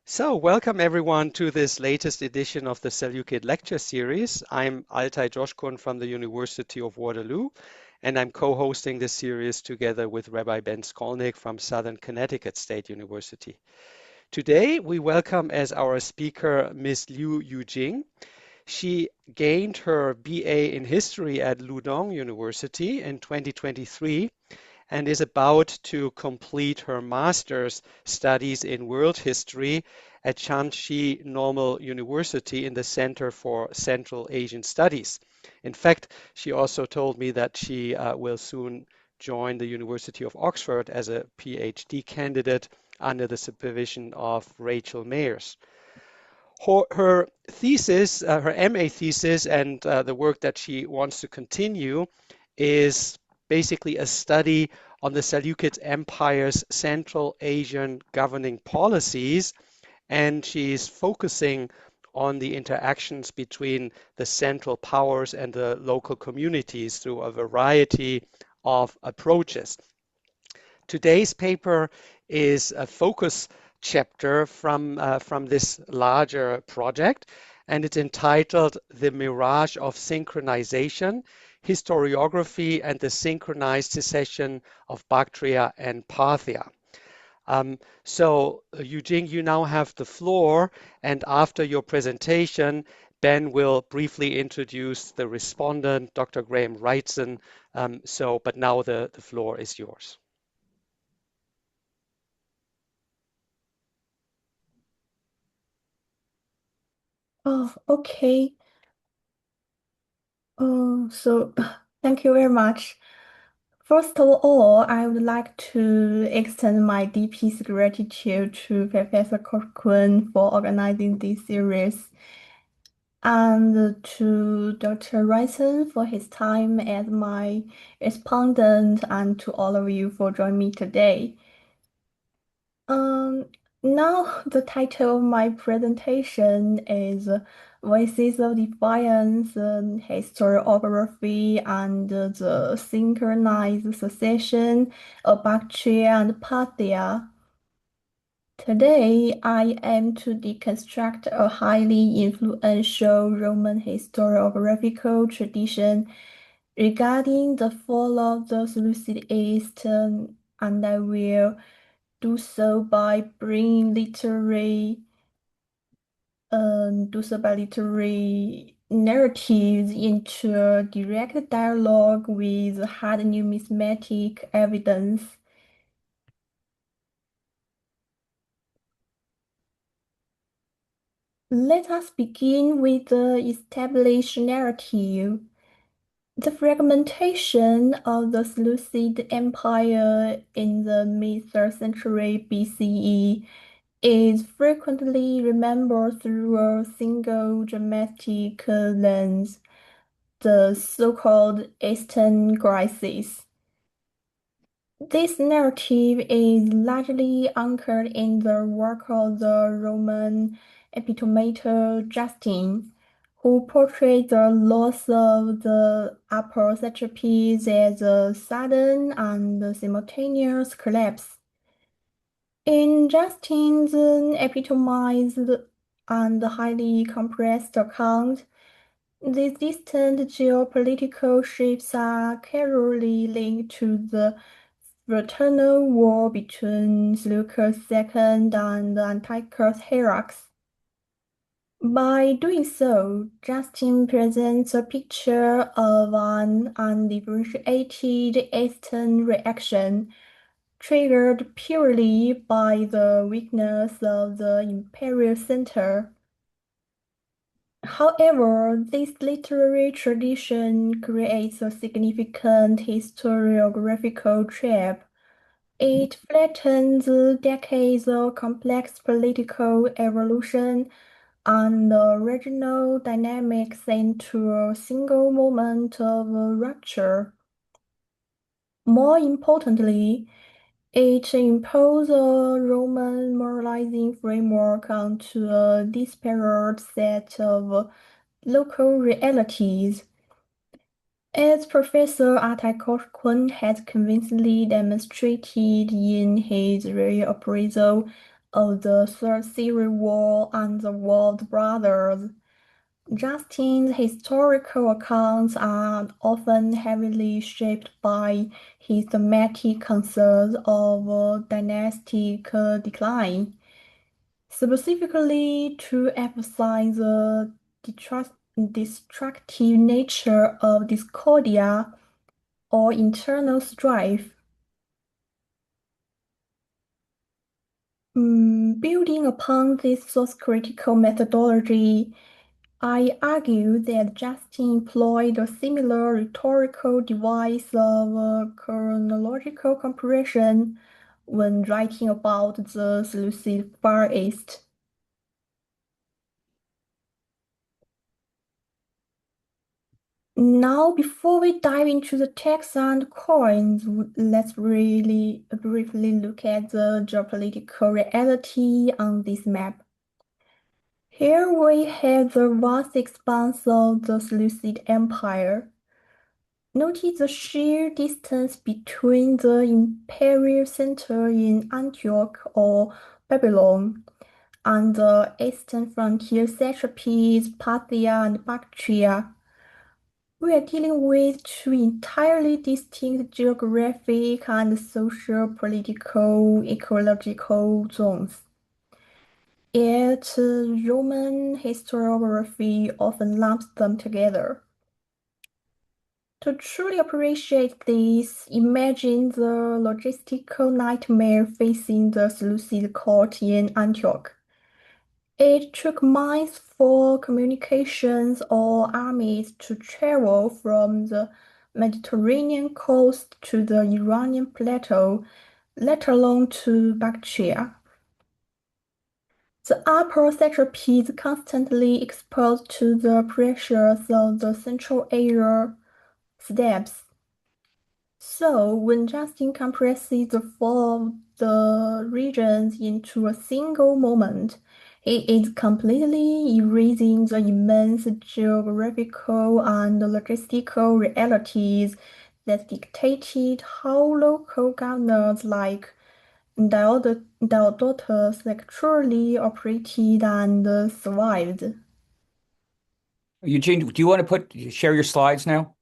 So, welcome everyone to this latest edition of the Seleukid lecture series. I'm Altai Joshkun from the University of Waterloo, and I'm co-hosting this series together with Rabbi Ben Skolnick from Southern Connecticut State University. Today, we welcome as our speaker Ms. Liu Yujing. She gained her BA in history at Ludong University in 2023 and is about to complete her master's studies in world history at Shaanxi Normal University in the Center for Central Asian Studies. In fact, she also told me that she will soon join the University of Oxford as a PhD candidate under the supervision of Rachel Mayers. Her thesis, her MA thesis, and the work that she wants to continue is basically a study on the Seleukid Empire's Central Asian governing policies, and she's focusing on the interactions between the central powers and the local communities through a variety of approaches. Today's paper is a focus chapter from this larger project, and it's entitled The Mirage of Synchronization, Historiography and the Synchronized Secession of Baktria and Parthia. So, Yujing, you now have the floor, and after your presentation, Ben will briefly introduce the respondent, Dr. Graham Wrightson. But now the floor is yours. Oh, okay. Thank you very much. First of all, I would like to extend my deepest gratitude to Professor Corcoran for organizing this series and to Dr. Wrightson for his time as my respondent and to all of you for joining me today. Um, Now the title of my presentation is Voices of Defiance, Historiography and the Synchronized Secession of Baktria and Parthia. Today, I aim to deconstruct a highly influential Roman historiographical tradition regarding the fall of the Seleukid East, and I will do so by bringing literary narratives into a direct dialogue with hard numismatic evidence. Let us begin with the established narrative. The fragmentation of the Seleucid Empire in the mid-3rd century BCE is frequently remembered through a single dramatic lens, the so-called Eastern crisis. This narrative is largely anchored in the work of the Roman epitomator Justin, who portrayed the loss of the upper satrapies as a sudden and simultaneous collapse. In Justin's epitomized and highly compressed account, these distant geopolitical shifts are clearly linked to the fraternal war between Seleukos II and Antiochus Hierarchs. By doing so, Justin presents a picture of an undifferentiated Eastern reaction triggered purely by the weakness of the imperial center. However, this literary tradition creates a significant historiographical trap. It flattens decades of complex political evolution and regional dynamics into a single moment of rupture. More importantly, it imposed a Roman moralizing framework onto a disparate set of local realities. As Professor Atai has convincingly demonstrated in his reappraisal of the Third Civil War and the War of the Brothers. Justin's historical accounts are often heavily shaped by his thematic concerns of dynastic decline, specifically to emphasize the destructive nature of discordia or internal strife. Building upon this source-critical methodology, I argue that Justin employed a similar rhetorical device of chronological comparison when writing about the Seleukid Far East. Now, before we dive into the text and coins, let's really briefly look at the geopolitical reality on this map. Here we have the vast expanse of the Seleukid Empire. Notice the sheer distance between the imperial center in Antioch or Babylon and the eastern frontier satrapies Parthia and Bactria. We are dealing with two entirely distinct geographic and social-political ecological zones. Yet Roman historiography often lumps them together. To truly appreciate this, imagine the logistical nightmare facing the Seleucid court in Antioch. It took months for communications or armies to travel from the Mediterranean coast to the Iranian plateau, let alone to Bactria. The upper satrapy is constantly exposed to the pressures of the Central Asia steppes. So, when Justin compresses the fall of the regions into a single moment, he is completely erasing the immense geographical and logistical realities that dictated how local governors like Diodotus actually operated and survived. Eugene, do you want to share your slides now?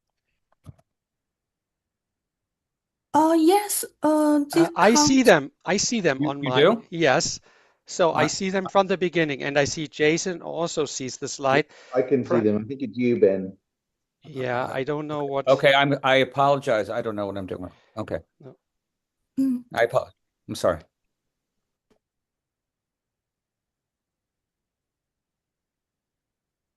Yes, this I see comes. them. I see them on You my, do? yes. So I Uh, see them from the beginning, and I see Jason also sees the Yeah, slide. I can see Pri- them. I think it's you, Ben. Yeah, I don't know what. okay, I apologize. I don't know what I'm doing. Okay. No. Mm. I apologize. I'm sorry.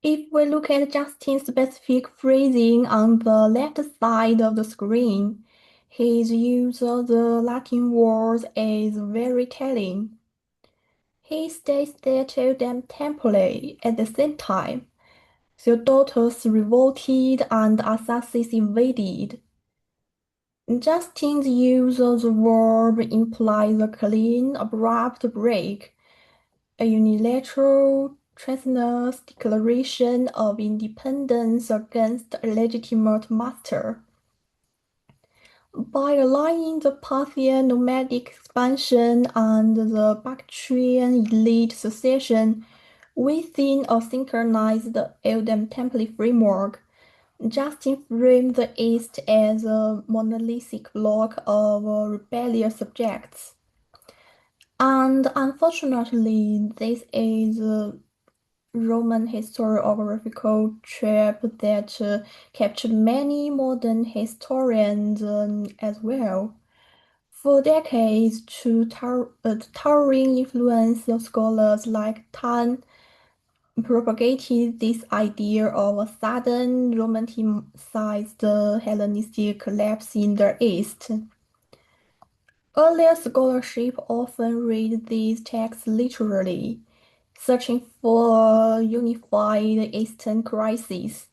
If we look at Justin's specific phrasing on the left side of the screen, his use of the Latin words is very telling. He states that eodem tempore at the same time. Theodotus revolted and Arsacid invaded. Justin's use of the verb implies a clean, abrupt break, a unilateral treasonous declaration of independence against a legitimate master. By aligning the Parthian nomadic expansion and the Bactrian elite secession within a synchronized eodem template framework, Justin framed the East as a monolithic block of rebellious subjects. And unfortunately, this is a Roman historiographical trap that captured many modern historians as well. For decades, the towering influence of scholars like Tan propagated this idea of a sudden romanticized Hellenistic collapse in the East. Earlier scholarship often read these texts literally, searching for a unified Eastern crisis.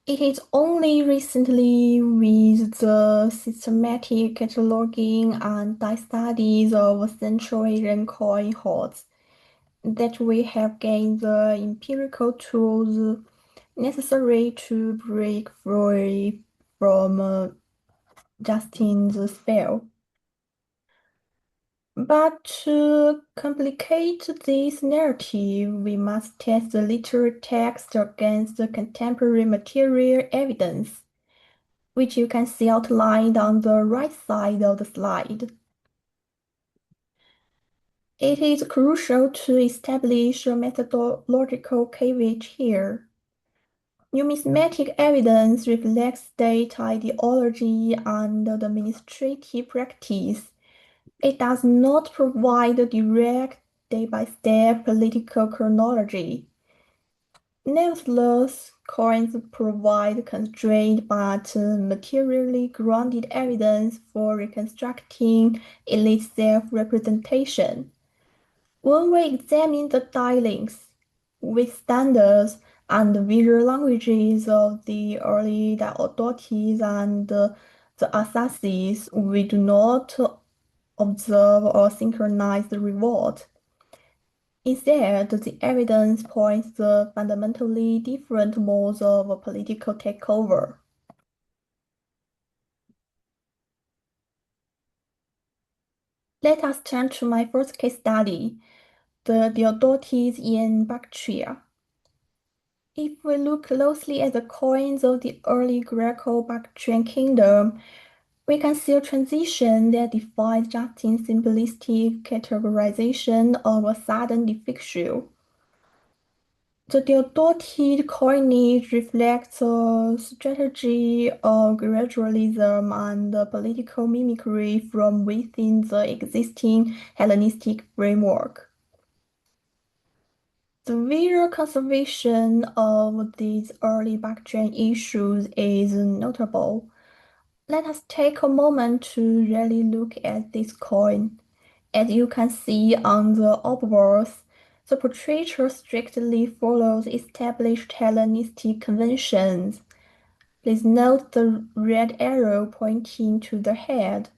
It is only recently, with the systematic cataloging and studies of Central Asian coin hoards, that we have gained the empirical tools necessary to break free from Justin's spell. But to complicate this narrative, we must test the literary text against the contemporary material evidence, which you can see outlined on the right side of the slide. It is crucial to establish a methodological caveat here. Numismatic evidence reflects state ideology and administrative practice. It does not provide a direct day-by-step political chronology. Nevertheless, coins provide constrained but materially grounded evidence for reconstructing elite self-representation. When we examine the dialects, with standards, and visual languages of the early Diodotid and the Arsacids, we do not observe a synchronized revolt. Instead, the evidence points to fundamentally different modes of political takeover. Let us turn to my first case study, the Diodotid in Bactria. If we look closely at the coins of the early Greco-Bactrian kingdom, we can see a transition that defies Justin's simplistic categorization of a sudden defixture. The Diodotid coinage reflects a strategy of gradualism and political mimicry from within the existing Hellenistic framework. The visual conservation of these early Bactrian issues is notable. Let us take a moment to really look at this coin. As you can see on the obverse, the portraiture strictly follows established Hellenistic conventions. Please note the red arrow pointing to the head.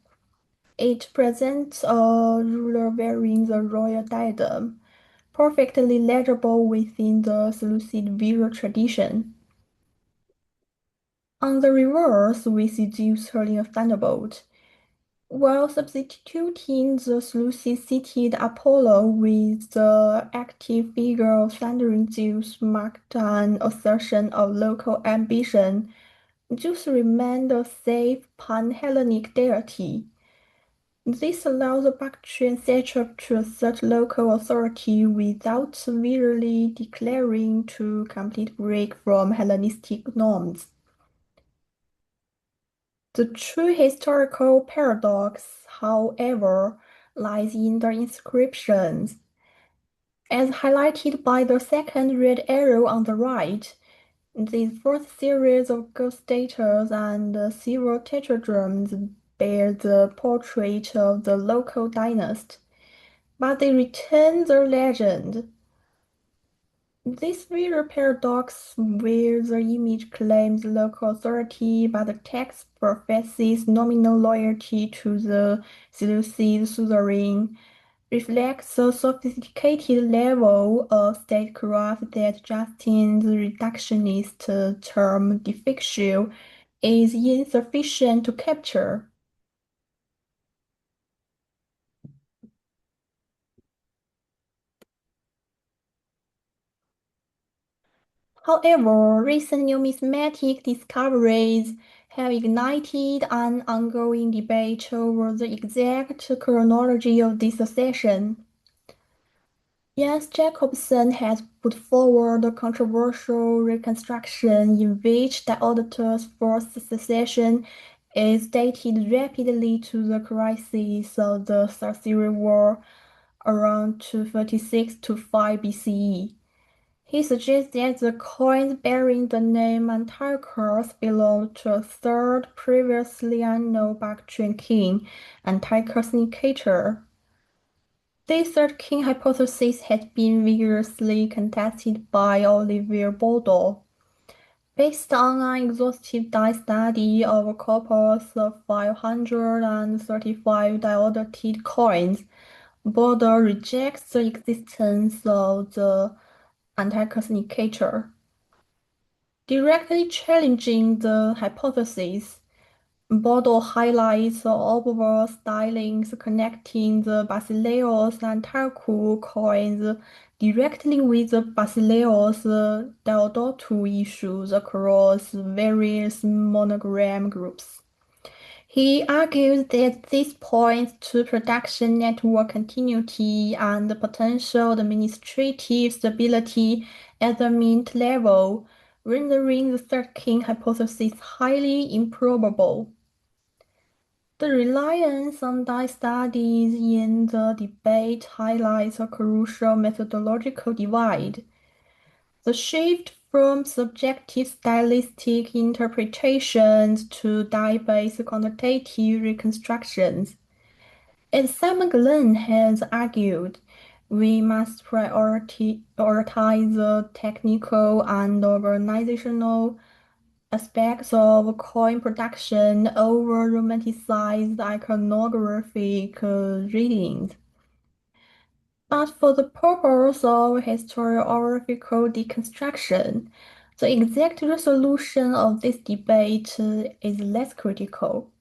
It presents a ruler wearing the royal diadem, perfectly legible within the Seleukid visual tradition. On the reverse, we see Zeus hurling a thunderbolt, while substituting the Seleukid-seated Apollo with the active figure of thundering Zeus marked an assertion of local ambition. Zeus remained a safe pan-Hellenic deity. This allows the Bactrian satrap to assert local authority without severely declaring to complete break from Hellenistic norms. The true historical paradox, however, lies in the inscriptions. As highlighted by the second red arrow on the right, these first series of ghost statues and silver tetradrachms bear the portrait of the local dynasty, but they retain the legend. This visual paradox, where the image claims local authority but the text professes nominal loyalty to the Seleukid suzerain, reflects a sophisticated level of statecraft that Justin's reductionist term defixure is insufficient to capture. However, recent numismatic discoveries have ignited an ongoing debate over the exact chronology of this secession. Jens Jakobsson has put forward a controversial reconstruction in which Diodotid's first secession is dated rapidly to the crisis of the Succession War around 236 to 5 BCE. He suggests that the coins bearing the name Antiochus belonged to a third previously unknown Bactrian king, Antiochus Nicator. This third king hypothesis has been vigorously contested by Olivier Bourdon. Based on an exhaustive die study of a corpus of 535 Diodotid coins, Bourdon rejects the existence of the Antiochus Nicator. Directly challenging the hypothesis, Bordeaux highlights overall stylings connecting the Basileus and Turku coins directly with the Basileus Diodotid issues across various monogram groups. He argued that this points to production network continuity and potential administrative stability at the mint level, rendering the third king hypothesis highly improbable. The reliance on die studies in the debate highlights a crucial methodological divide. The shift from subjective stylistic interpretations to die-based quantitative reconstructions. As Simon Glenn has argued, we must prioritize the technical and organizational aspects of coin production over romanticized iconographic readings. But for the purpose of historiographical deconstruction, the exact resolution of this debate is less critical.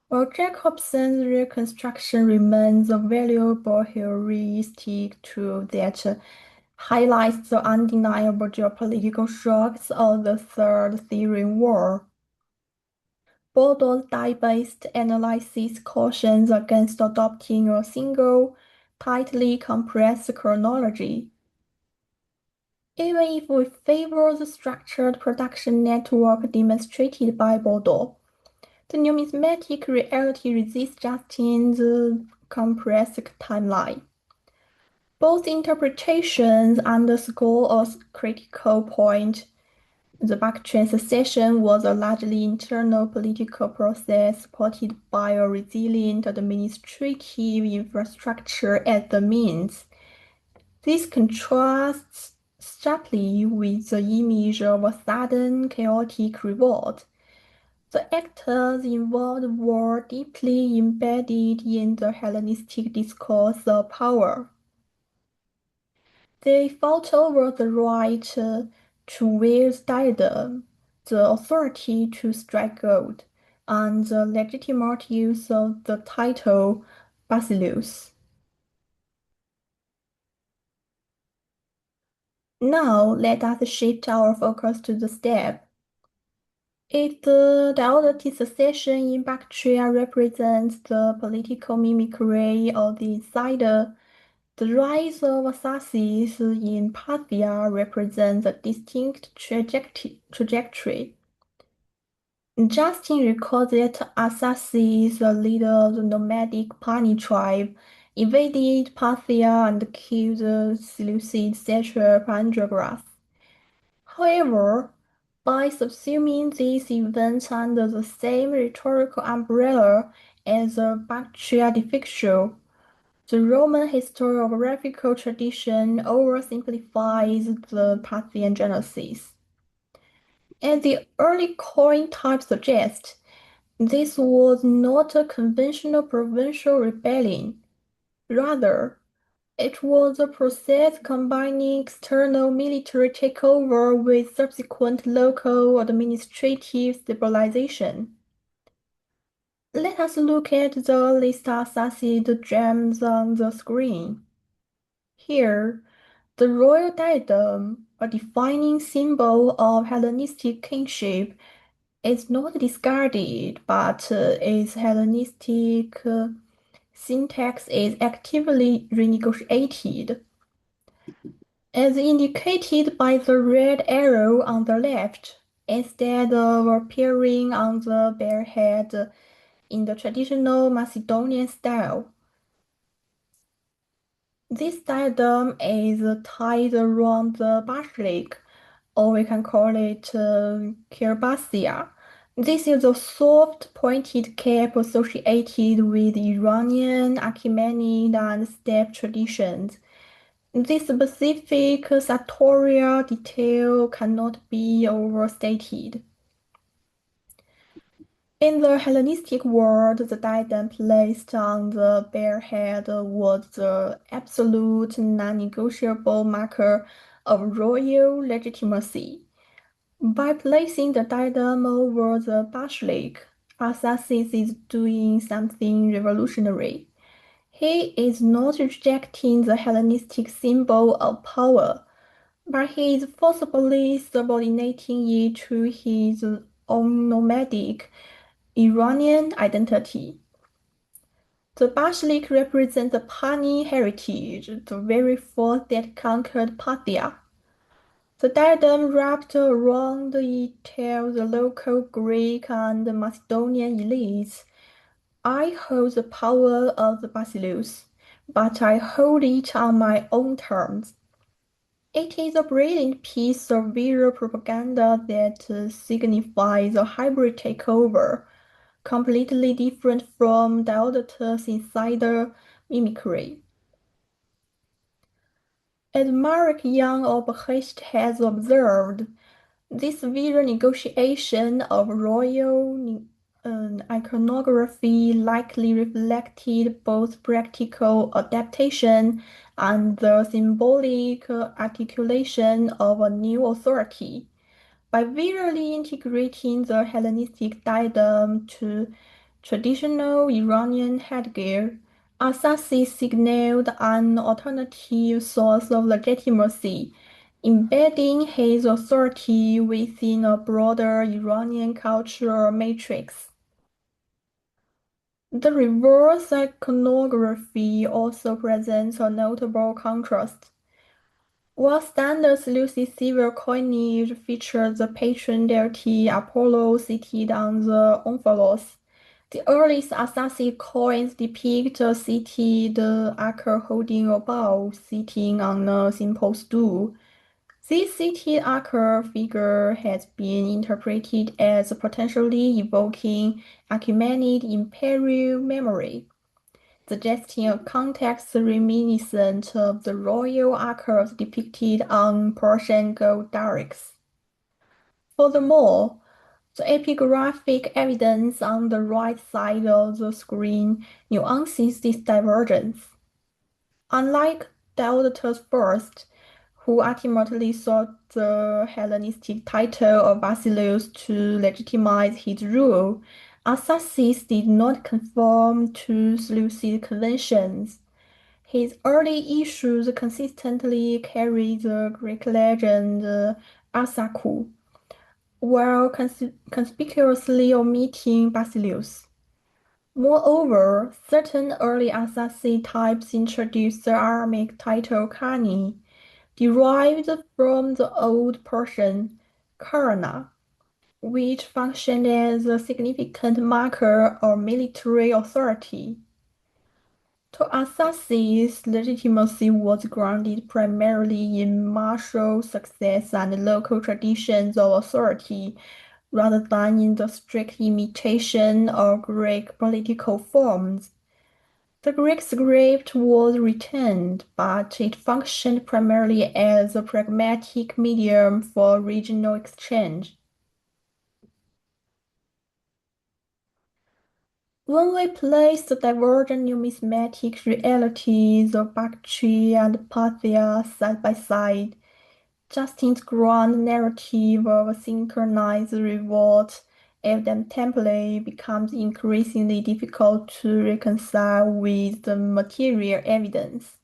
While Jakobsson's reconstruction remains a valuable heuristic tool that highlights the undeniable geopolitical shocks of the Third Syrian War, Bordeaux's die-based analysis cautions against adopting a single, tightly compressed chronology. Even if we favor the structured production network demonstrated by Bordeaux, the numismatic reality resists Justin's compressed timeline. Both interpretations underscore a critical point. The Bactrian secession was a largely internal political process supported by a resilient administrative infrastructure at the means. This contrasts sharply with the image of a sudden chaotic revolt. The actors involved were deeply embedded in the Hellenistic discourse of power. They fought over the right to wear the diadem, the authority to strike gold, and the legitimate use of the title Basileus. Now let us shift our focus to the steppe. If the Diodotid secession in Bactria represents the political mimicry of the insider, the rise of Arsacid in Parthia represents a distinct trajectory. Justin records that Arsacid, the leader of the nomadic Pani tribe, invaded Parthia and killed the Seleukid satrap Andrograss. However, by subsuming these events under the same rhetorical umbrella as the Bactria defectio, the Roman historiographical tradition oversimplifies the Parthian genesis. As the early coin type suggests, this was not a conventional provincial rebellion. Rather, it was a process combining external military takeover with subsequent local administrative stabilization. Let us look at the list of Arsacid gems on the screen. Here, the royal diadem, a defining symbol of Hellenistic kingship, is not discarded, but its Hellenistic syntax is actively renegotiated. As indicated by the red arrow on the left, instead of appearing on the bare head in the traditional Macedonian style, this diadem is tied around the basilic, or we can call it kirbasia. This is a soft, pointed cap associated with Iranian, Achaemenid, and steppe traditions. This specific sartorial detail cannot be overstated. In the Hellenistic world, the diadem placed on the bare head was the absolute non-negotiable marker of royal legitimacy. By placing the diadem over the basilic, Arsacid is doing something revolutionary. He is not rejecting the Hellenistic symbol of power, but he is forcibly subordinating it to his own nomadic Iranian identity. The basilic represents the Pani heritage, the very force that conquered Parthia. The diadem wrapped around it tells the local Greek and Macedonian elites, I hold the power of the basileus, but I hold it on my own terms. It is a brilliant piece of visual propaganda that signifies a hybrid takeover, completely different from Diodotid's insider mimicry. As Marek Young of Hecht has observed, this visual negotiation of royal iconography likely reflected both practical adaptation and the symbolic articulation of a new authority. By visually integrating the Hellenistic diadem to traditional Iranian headgear, Arsacid signaled an alternative source of legitimacy, embedding his authority within a broader Iranian cultural matrix. The reverse iconography also presents a notable contrast. While standard Seleucid civil coinage features the patron deity Apollo seated on the omphalos, the earliest Arsacid coins depict a seated acre holding a bowl sitting on a simple stool. This seated acre figure has been interpreted as potentially evoking Achaemenid imperial memory, suggesting a context reminiscent of the royal acres depicted on Persian gold darics. Furthermore, the epigraphic evidence on the right side of the screen nuances this divergence. Unlike Diodotus I, who ultimately sought the Hellenistic title of Basileus to legitimize his rule, Arsacid did not conform to Seleucid conventions. His early issues consistently carry the Greek legend Arsakou, while conspicuously omitting Basileus. Moreover, certain early Arsacid types introduced the Aramaic title Khani, derived from the Old Persian Karana, which functioned as a significant marker of military authority. To Arsacid's legitimacy was grounded primarily in martial success and local traditions of authority, rather than in the strict imitation of Greek political forms. The Greek script was retained, but it functioned primarily as a pragmatic medium for regional exchange. When we place the divergent numismatic realities of Baktria and Parthia side by side, Justin's grand narrative of a synchronized revolt eodem tempore becomes increasingly difficult to reconcile with the material evidence.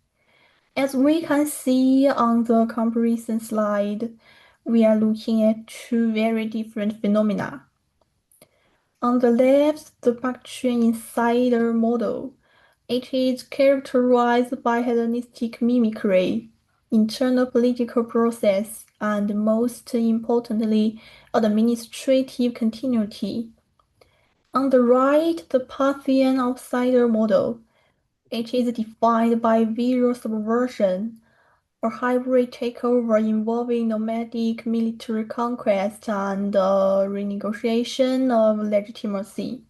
As we can see on the comparison slide, we are looking at two very different phenomena. On the left, the Bactrian insider model. It is characterized by Hellenistic mimicry, internal political process, and most importantly, administrative continuity. On the right, the Parthian outsider model. It is defined by visual subversion, a hybrid takeover involving nomadic military conquest and renegotiation of legitimacy.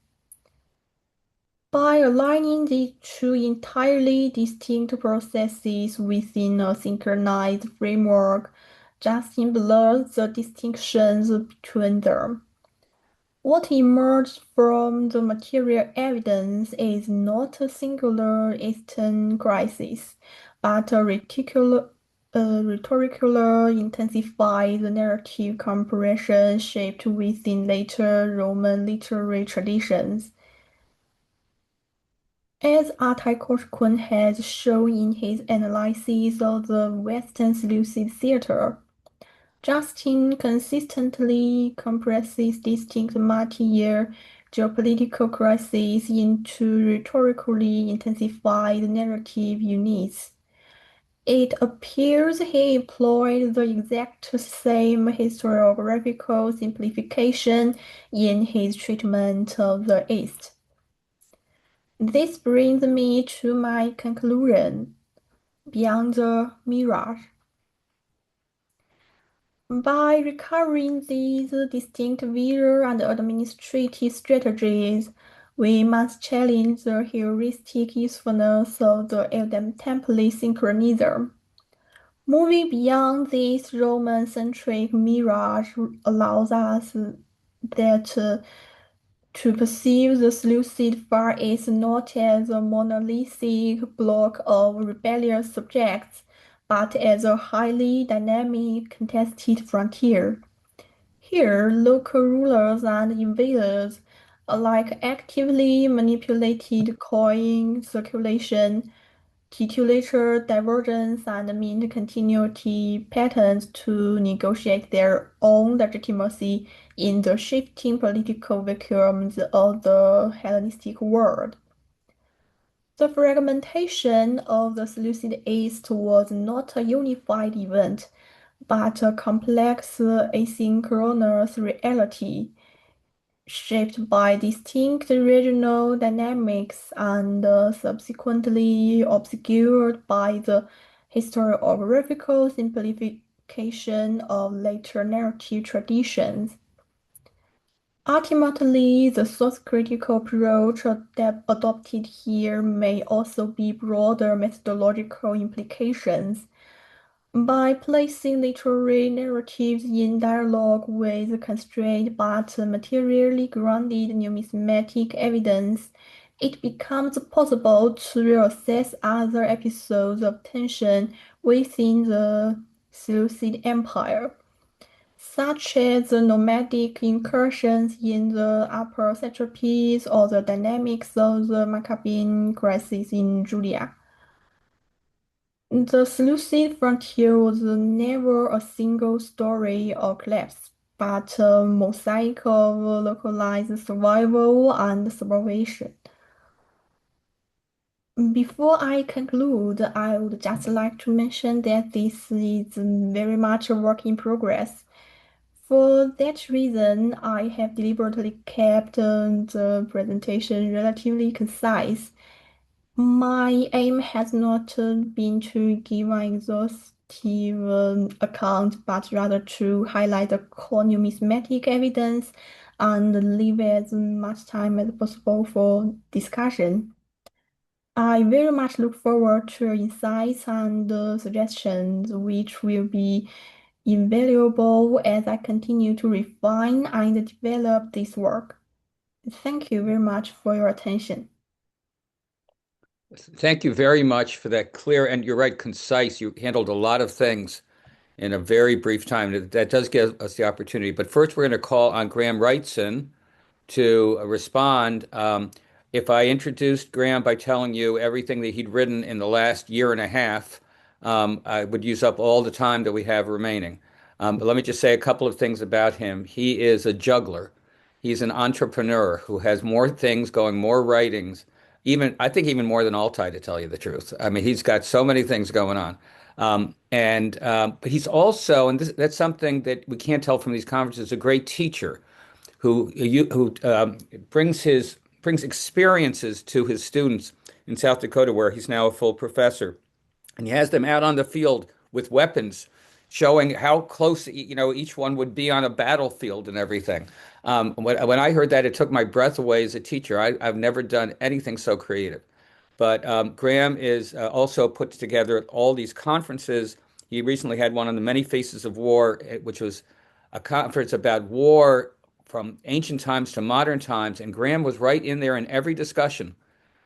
By aligning these two entirely distinct processes within a synchronized framework, Justin blurs the distinctions between them. What emerged from the material evidence is not a singular Eastern crisis, but a rhetorical intensified narrative compression shaped within later Roman literary traditions. As Altai-Korschkun has shown in his analysis of the Western Seleucid theatre, Justin consistently compresses distinct multi-year geopolitical crises into rhetorically intensified narrative units. It appears he employed the exact same historiographical simplification in his treatment of the East. This brings me to my conclusion: beyond the mirage. By recovering these distinct visual and administrative strategies, we must challenge the heuristic usefulness of the eodem template synchronism. Moving beyond this Roman-centric mirage allows us to perceive the Seleucid Far East not as a monolithic block of rebellious subjects, but as a highly dynamic, contested frontier. Here, local rulers and invaders alike actively manipulated coin circulation, titulature divergence, and mean continuity patterns to negotiate their own legitimacy in the shifting political vacuums of the Hellenistic world. The fragmentation of the Seleucid East was not a unified event, but a complex asynchronous reality shaped by distinct regional dynamics and subsequently obscured by the historiographical simplification of later narrative traditions. Ultimately, the source-critical approach adopted here may also be broader methodological implications. By placing literary narratives in dialogue with constrained but materially grounded numismatic evidence, it becomes possible to reassess other episodes of tension within the Seleucid Empire, such as the nomadic incursions in the upper satrapies or the dynamics of the Maccabean crisis in Judea. The Seleucid frontier was never a single story or collapse, but a mosaic of localized survival and subversion. Before I conclude, I would just like to mention that this is very much a work in progress. For that reason, I have deliberately kept the presentation relatively concise. My aim has not been to give an exhaustive account, but rather to highlight the core numismatic evidence and leave as much time as possible for discussion. I very much look forward to your insights and suggestions, which will be invaluable as I continue to refine and develop this work. Thank you very much for your attention. Thank you very much for that clear, and you're right, concise. You handled a lot of things in a very brief time. That does give us the opportunity. But first, we're going to call on Graham Wrightson to respond. If I introduced Graham by telling you everything that he'd written in the last year and a half, I would use up all the time that we have remaining. But let me just say a couple of things about him. He is a juggler. He's an entrepreneur who has more things going, more writings, even I think even more than Altai, to tell you the truth. I mean, he's got so many things going on. But he's also, and that's something that we can't tell from these conferences, a great teacher who brings experiences to his students in South Dakota, where he's now a full professor, and he has them out on the field with weapons, showing how close each one would be on a battlefield and everything. When I heard that, it took my breath away as a teacher. I've never done anything so creative. But Graham is also put together all these conferences. He recently had one on the many faces of war, which was a conference about war from ancient times to modern times. And Graham was right in there in every discussion,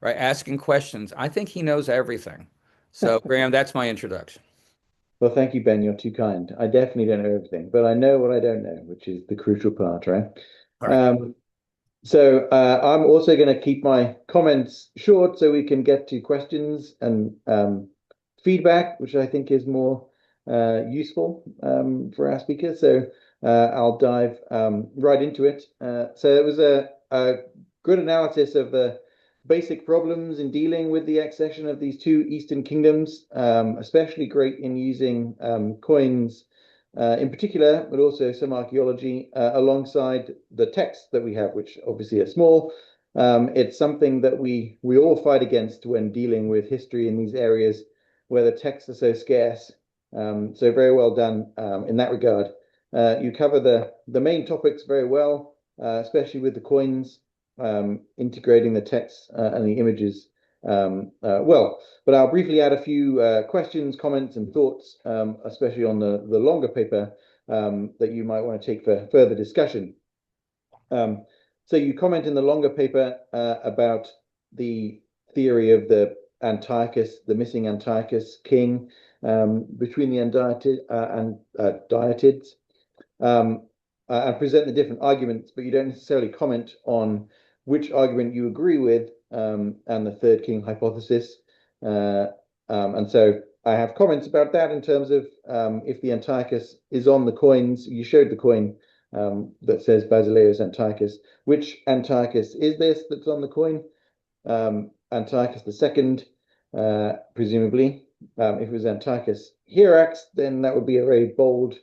right, asking questions. I think he knows everything. So, Graham, that's my introduction. Well, thank you, Ben. You're too kind. I definitely don't know everything, but I know what I don't know, which is the crucial part, right? All right. I'm also going to keep my comments short so we can get to questions and feedback, which I think is more useful for our speakers. So I'll dive right into it. So it was a good analysis of the basic problems in dealing with the accession of these two Eastern kingdoms, especially great in using coins in particular, but also some archaeology alongside the texts that we have, which obviously are small. It's something that we all fight against when dealing with history in these areas where the texts are so scarce. So very well done in that regard. You cover the main topics very well, especially with the coins, integrating the texts and the images well. But I'll briefly add a few questions, comments, and thoughts, especially on the longer paper that you might want to take for further discussion. So you comment in the longer paper about the theory of the Antiochus, the missing Antiochus king between the Diotids, and present the different arguments, but you don't necessarily comment on which argument you agree with and the third king hypothesis. And so I have comments about that in terms of if the Antiochus is on the coins. You showed the coin that says Basileus Antiochus. Which Antiochus is this that's on the coin? Antiochus II, presumably. If it was Antiochus Hierax, then that would be a very bold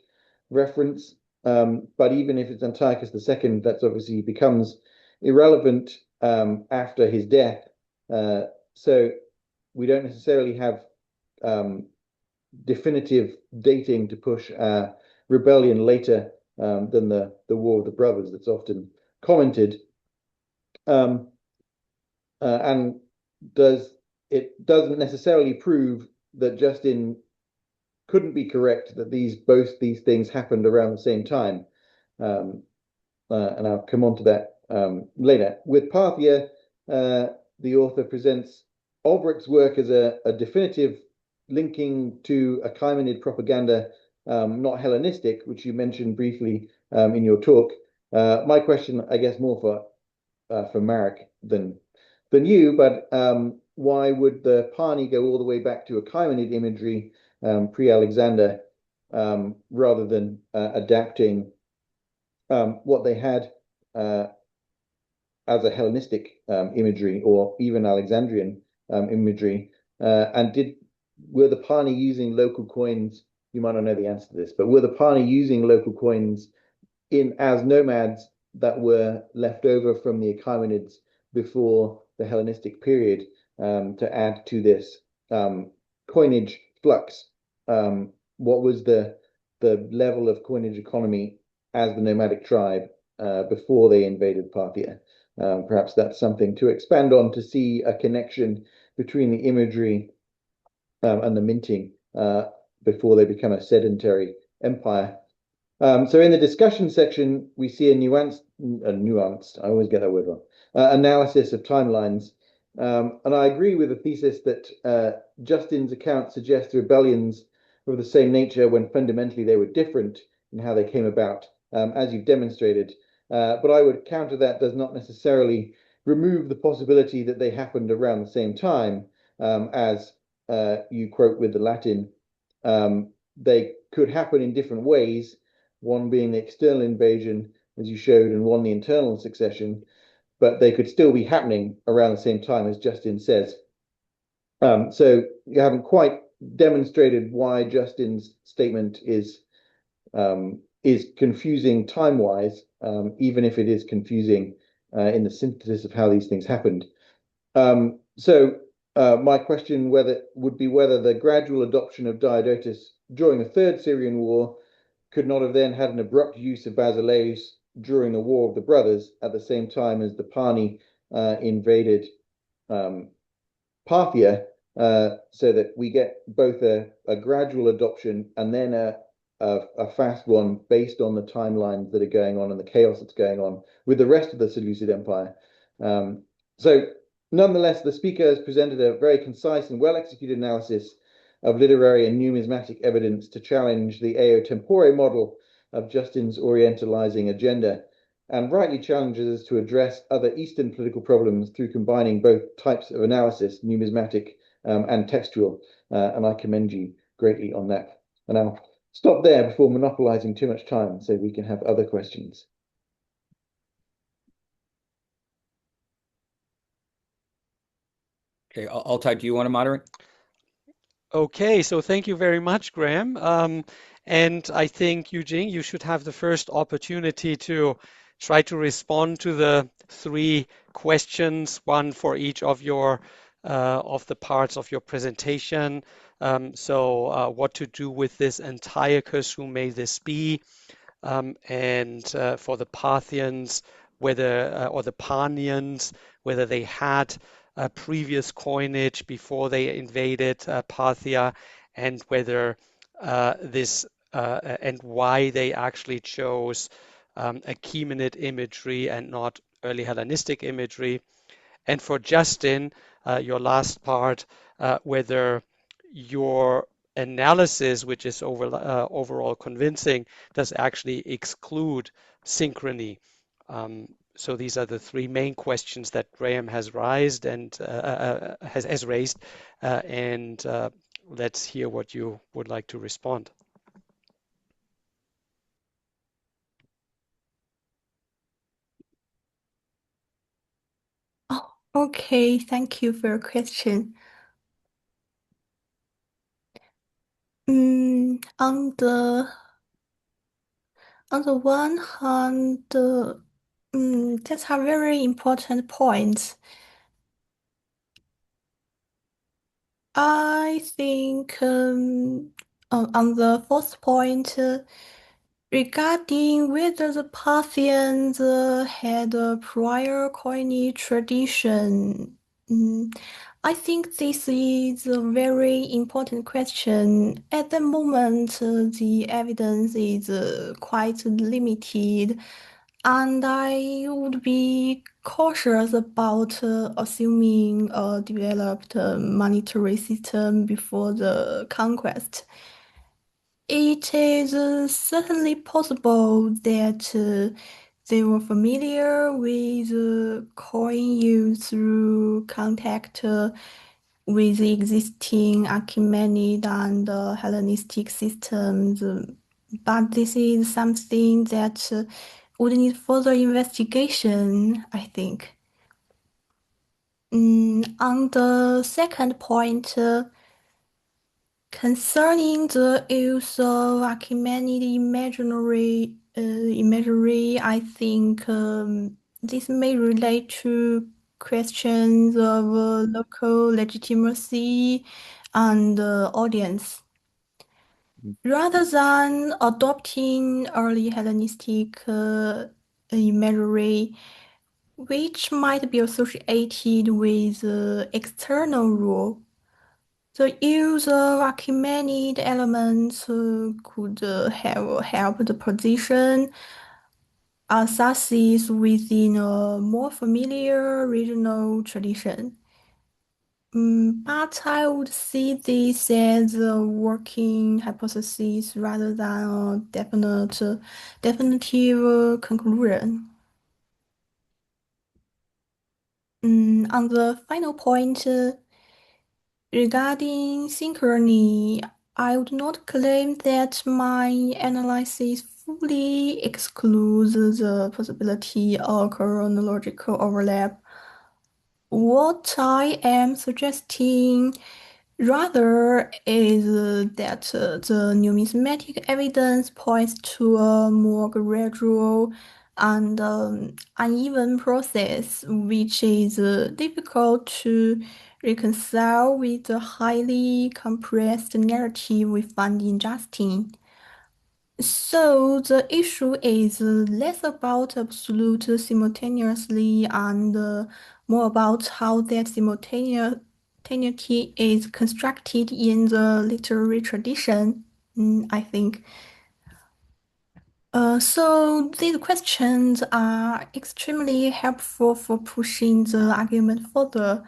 reference. But even if it's Antiochus II, that's obviously becomes irrelevant after his death. So we don't necessarily have definitive dating to push rebellion later than the War of the Brothers that's often commented. And it doesn't necessarily prove that Justin couldn't be correct that both these things happened around the same time. And I'll come on to that later. With Parthia, the author presents Olbricht's work as a definitive linking to Achaemenid propaganda, not Hellenistic, which you mentioned briefly in your talk. My question, I guess, more for Marek than you, but why would the Pani go all the way back to Achaemenid imagery pre-Alexander rather than adapting what they had as a Hellenistic imagery or even Alexandrian imagery? And were the Pani using local coins? You might not know the answer to this, but were the Pani using local coins as nomads that were left over from the Achaemenids before the Hellenistic period to add to this coinage flux? What was the level of coinage economy as the nomadic tribe before they invaded Parthia? Perhaps that's something to expand on to see a connection between the imagery and the minting before they become a sedentary empire. So in the discussion section, we see a nuanced, I always get that word wrong, analysis of timelines. And I agree with the thesis that Justin's account suggests rebellions were the same nature when fundamentally they were different in how they came about, as you've demonstrated. But I would counter that does not necessarily remove the possibility that they happened around the same time, as you quote with the Latin. They could happen in different ways, one being the external invasion, as you showed, and one the internal succession, but they could still be happening around the same time, as Justin says. So you haven't quite demonstrated why Justin's statement is confusing time-wise, even if it is confusing in the synthesis of how these things happened. So my question would be whether the gradual adoption of Diodotus during the Third Syrian War could not have then had an abrupt use of Basileus during the War of the Brothers at the same time as the Pani invaded Parthia, so that we get both a gradual adoption and then a fast one based on the timelines that are going on and the chaos that's going on with the rest of the Seleucid Empire. So nonetheless, the speaker has presented a very concise and well-executed analysis of literary and numismatic evidence to challenge the tempore model of Justin's Orientalizing agenda, and rightly challenges us to address other Eastern political problems through combining both types of analysis, numismatic and textual. And I commend you greatly on that. And I'll stop there before monopolizing too much time so we can have other questions. Okay, Altai, do you want to moderate? Okay, so thank you very much, Graham. And I think, Yujing, you should have the first opportunity to try to respond to the three questions, one for each of your of the parts of your presentation. What to do with this Antiochus, who may this be? And for the Parthians, whether or the Panians, whether they had a previous coinage before they invaded Parthia, and whether this and why they actually chose Achaemenid imagery and not early Hellenistic imagery. And for Justin, your last part, whether your analysis, which is overall convincing, does actually exclude synchrony. So these are the three main questions that Graham has raised and has raised, and let's hear what you would like to respond. Oh, okay. Thank you for your question. On the one hand, that's a very important point. I think on the first point, regarding whether the Parthians had a prior coinage tradition, I think this is a very important question. At the moment, the evidence is quite limited, and I would be cautious about assuming a developed monetary system before the conquest. It is certainly possible that they were familiar with coin use through contact with the existing Achaemenid and Hellenistic systems, but this is something that would need further investigation, I think. On the second point, concerning the use of Achaemenid imagery, I think this may relate to questions of local legitimacy and audience. Rather than adopting early Hellenistic imagery, which might be associated with external rule, the use of Achaemenid elements could have helped position Arsacid within a more familiar regional tradition. But I would see this as a working hypothesis rather than a definitive conclusion. On the final point, regarding synchrony, I would not claim that my analysis fully excludes the possibility of chronological overlap. What I am suggesting rather is that the numismatic evidence points to a more gradual and uneven process, which is difficult to reconcile with the highly compressed narrative we find in Justin. So the issue is less about absolute simultaneously and more about how that simultaneity is constructed in the literary tradition, I think. So these questions are extremely helpful for pushing the argument further.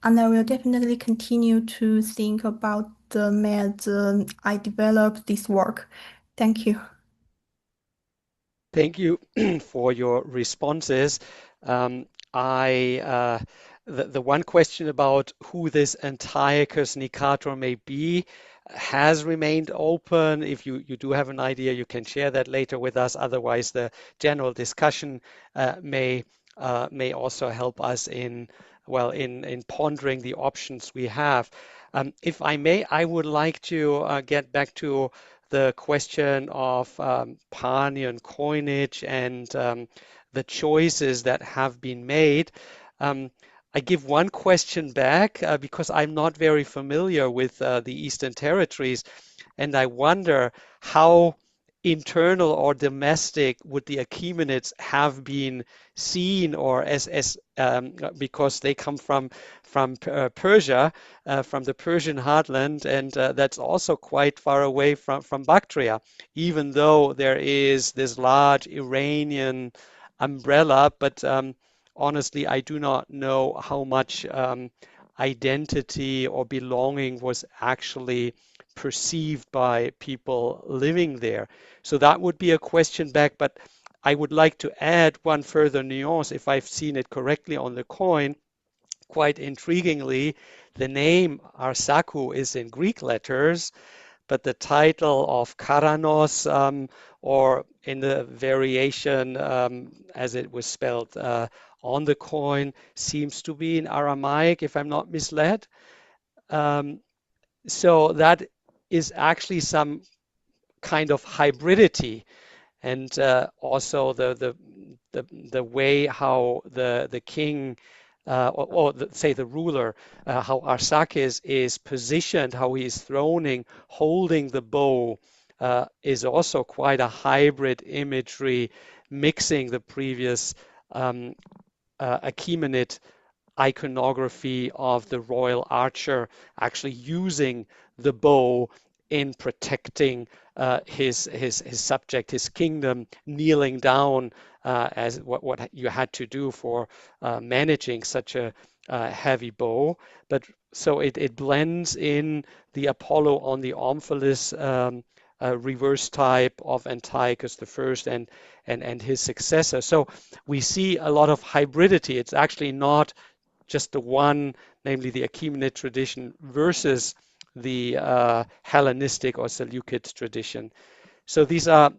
and I will definitely continue to think about them as I develop this work. Thank you. Thank you for your responses. Um, I the one question about who this Antiochus Nicator may be has remained open. If you do have an idea, you can share that later with us. Otherwise, the general discussion may also help us in in pondering the options we have. If I may, I would like to get back to the question of Parthian coinage and the choices that have been made. Um, I give one question back because I'm not very familiar with the Eastern Territories, and I wonder how internal or domestic would the Achaemenids have been seen, or as because they come from Persia, from the Persian heartland, and that's also quite far away from Bactria, even though there is this large Iranian umbrella. But honestly, I do not know how much identity or belonging was actually perceived by people living there. So that would be a question back, but I would like to add one further nuance if I've seen it correctly on the coin. Quite intriguingly, the name Arsaku is in Greek letters, but the title of Karanos, or in the variation as it was spelled on the coin, seems to be in Aramaic, if I'm not misled. Um, so that is actually some kind of hybridity, and also the way how the king say the ruler, how Arsakis is positioned, how he is throning, holding the bow, is also quite a hybrid imagery, mixing the previous Achaemenid iconography of the royal archer actually using the bow in protecting his subject, his kingdom, kneeling down as what you had to do for managing such a heavy bow. But so it blends in the Apollo on the omphalos, reverse type of Antiochus I and his successor. So we see a lot of hybridity. It's actually not just the one, namely the Achaemenid tradition versus the Hellenistic or Seleukid tradition. So these are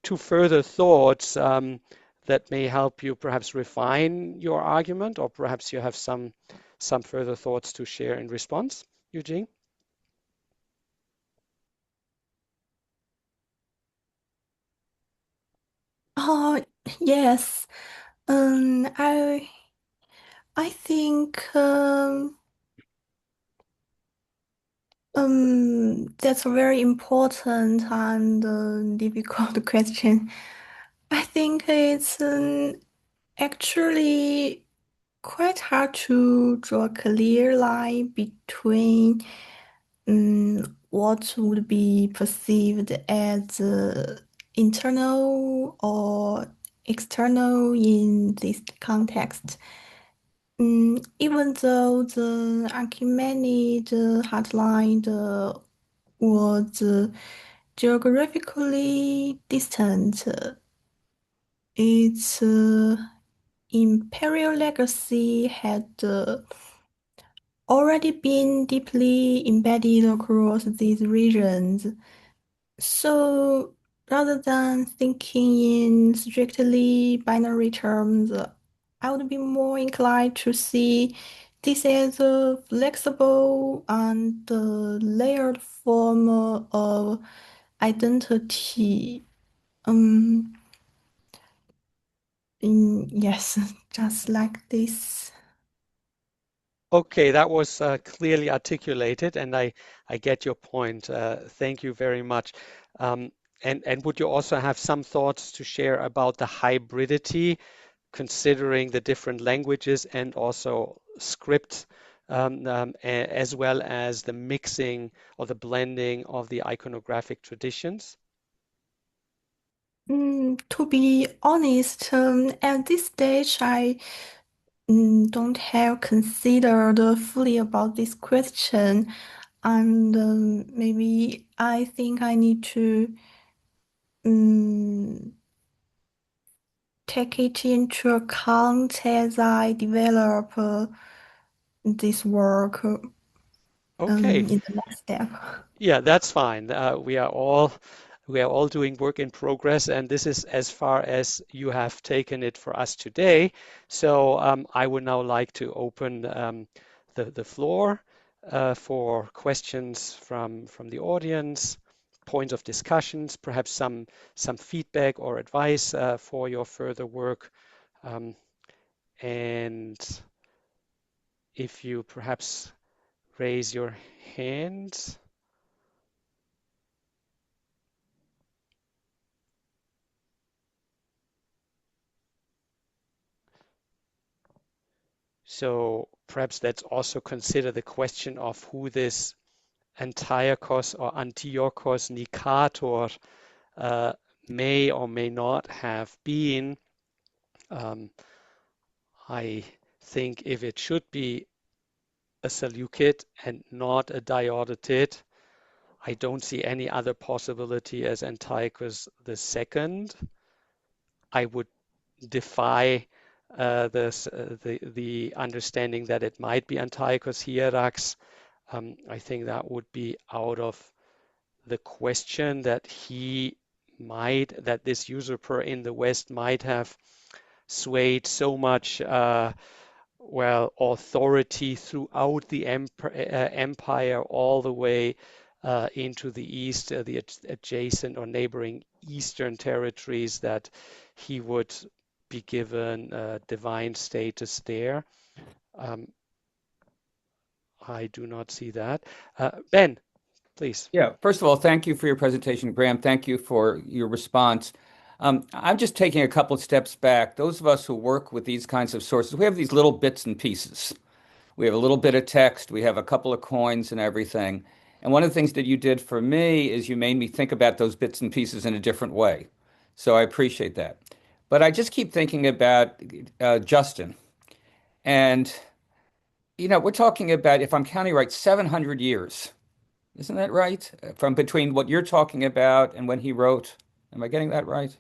two further thoughts that may help you perhaps refine your argument, or perhaps you have some further thoughts to share in response, Eugene. Oh, yes. I think that's a very important and difficult question. I think it's actually quite hard to draw a clear line between what would be perceived as internal or external in this context. Even though the Achaemenid heartland was geographically distant, its imperial legacy had already been deeply embedded across these regions. So rather than thinking in strictly binary terms, I would be more inclined to see this as a flexible and layered form of identity. Um, yes, just like this. Okay, that was clearly articulated, and I get your point. Thank you very much. Um, and would you also have some thoughts to share about the hybridity, considering the different languages and also script, as well as the mixing or the blending of the iconographic traditions? To be honest, at this stage, I don't have considered fully about this question, and maybe I think I need to um, take it into account as I develop this work Okay. in the next step. Yeah, that's fine. We are all doing work in progress, and this is as far as you have taken it for us today. So I would now like to open the floor for questions from the audience, points of discussions, perhaps some feedback or advice for your further work. Um, and if you perhaps raise your hand. So perhaps let's also consider the question of who this Antiochos or Antiochos Nicator uh, may or may not have been. Um, I think if it should be a Seleukid and not a Diodotid, I don't see any other possibility as Antiochus II. I would defy the understanding that it might be Antiochus Hierax. I think that would be out of the question that this usurper in the West might have swayed so much, authority throughout the empire all the way into the East, the adjacent or neighboring Eastern territories, that he would be given divine status there. I do not see that. Ben, please. Yeah, first of all, thank you for your presentation, Graham. Thank you for your response. I'm just taking a couple of steps back. Those of us who work with these kinds of sources, we have these little bits and pieces. We have a little bit of text, we have a couple of coins and everything. And one of the things that you did for me is you made me think about those bits and pieces in a different way. So I appreciate that. But I just keep thinking about Justin. And, we're talking about, if I'm counting right, 700 years. Isn't that right? From between what you're talking about and when he wrote. Am I getting that right?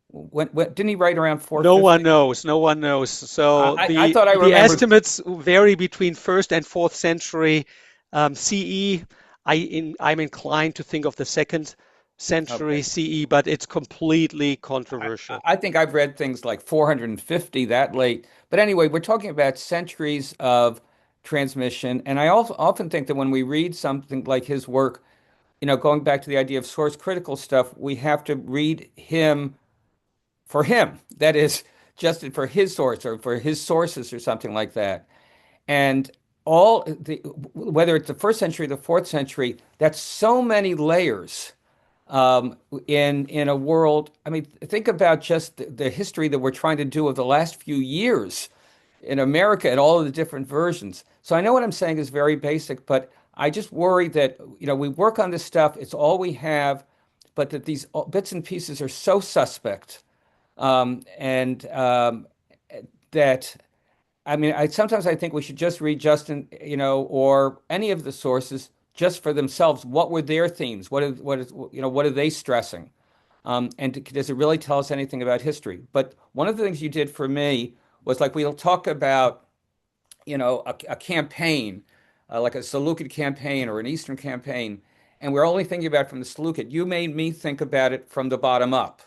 When didn't he write around No one 450? knows. No one knows. So I the thought I the remembered. estimates vary between first and fourth century CE. I'm inclined to think of the second century Okay. CE, but it's completely controversial. I think I've read things like 450 that late. But anyway, we're talking about centuries of transmission. And I also often think that when we read something like his work, going back to the idea of source critical stuff, we have to read him for him. That is, just for his source or for his sources or something like that. And whether it's the first century, the fourth century, that's so many layers in a world. I mean, think about just the history that we're trying to do of the last few years in America and all of the different versions. So I know what I'm saying is very basic, but I just worry that, we work on this stuff, it's all we have, but that these bits and pieces are so suspect, and that I mean, sometimes I think we should just read Justin, or any of the sources just for themselves. What were their themes? What are they stressing? And does it really tell us anything about history? But one of the things you did for me was, like, we'll talk about, a campaign, like a Seleukid campaign or an Eastern campaign, and we're only thinking about it from the Seleukid. You made me think about it from the bottom up,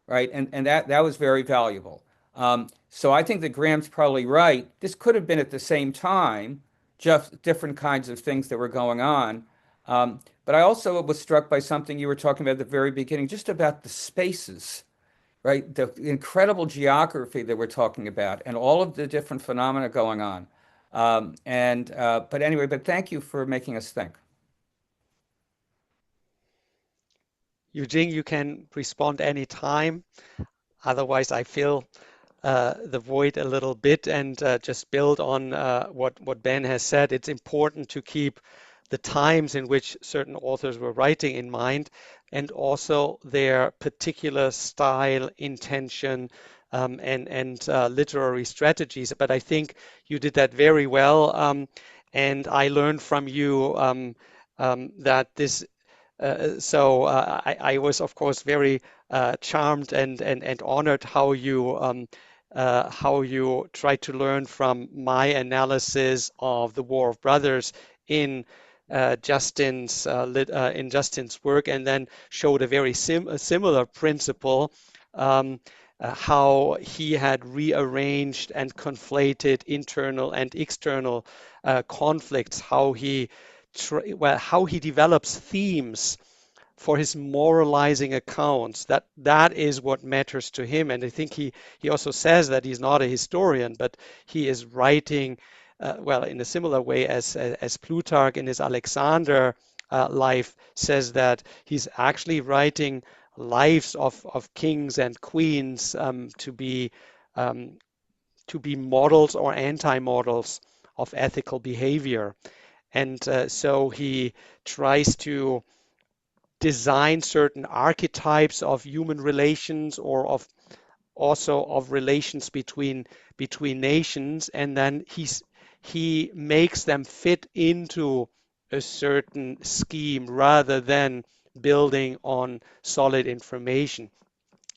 right? And that was very valuable. So I think that Graham's probably right. This could have been at the same time, just different kinds of things that were going on. But I also was struck by something you were talking about at the very beginning, just about the spaces, right? The incredible geography that we're talking about and all of the different phenomena going on. But anyway, but thank you for making us think. Eugene, you can respond anytime. Otherwise, I fill the void a little bit and just build on what Ben has said. It's important to keep the times in which certain authors were writing in mind, and also their particular style, intention, and literary strategies. But I think you did that very well, and I learned from you that this. I was, of course, very charmed and honored how you tried to learn from my analysis of the War of Brothers in Justin's work, and then showed a very similar principle. How he had rearranged and conflated internal and external conflicts, how he develops themes for his moralizing accounts. That is what matters to him. And I think he also says that he's not a historian, but he is writing, well, in a similar way as Plutarch in his Alexander life says that he's actually writing lives of kings and queens to be models or anti-models of ethical behavior. And so he tries to design certain archetypes of human relations or also of relations between nations, and then he makes them fit into a certain scheme rather than building on solid information.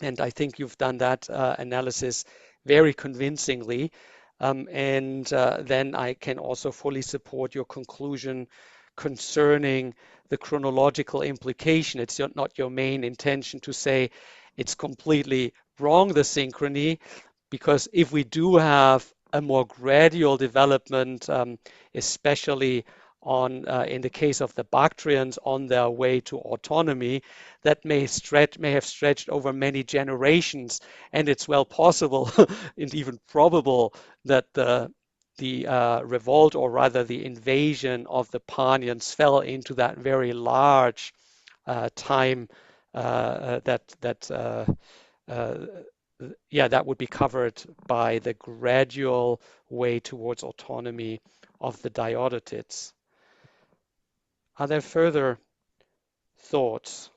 And I think you've done that analysis very convincingly. And then I can also fully support your conclusion concerning the chronological implication. It's not your main intention to say it's completely wrong, the synchrony, because if we do have a more gradual development, especially in the case of the Bactrians on their way to autonomy, that may have stretched over many generations, and it's well possible and even probable that the revolt, or rather the invasion of the Parthians, fell into that very large time that would be covered by the gradual way towards autonomy of the Diodotids. Are there further thoughts?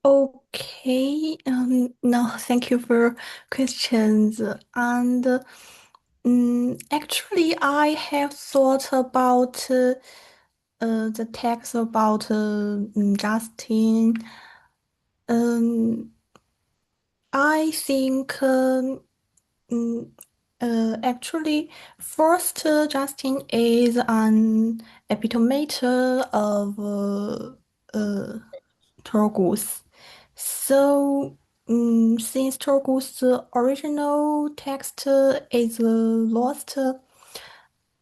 Okay, no, thank you for questions. And actually, I have thought about the text about Justin. I think actually, first, Justin is an epitomator of Turgus. So, since Turgus' original text is lost,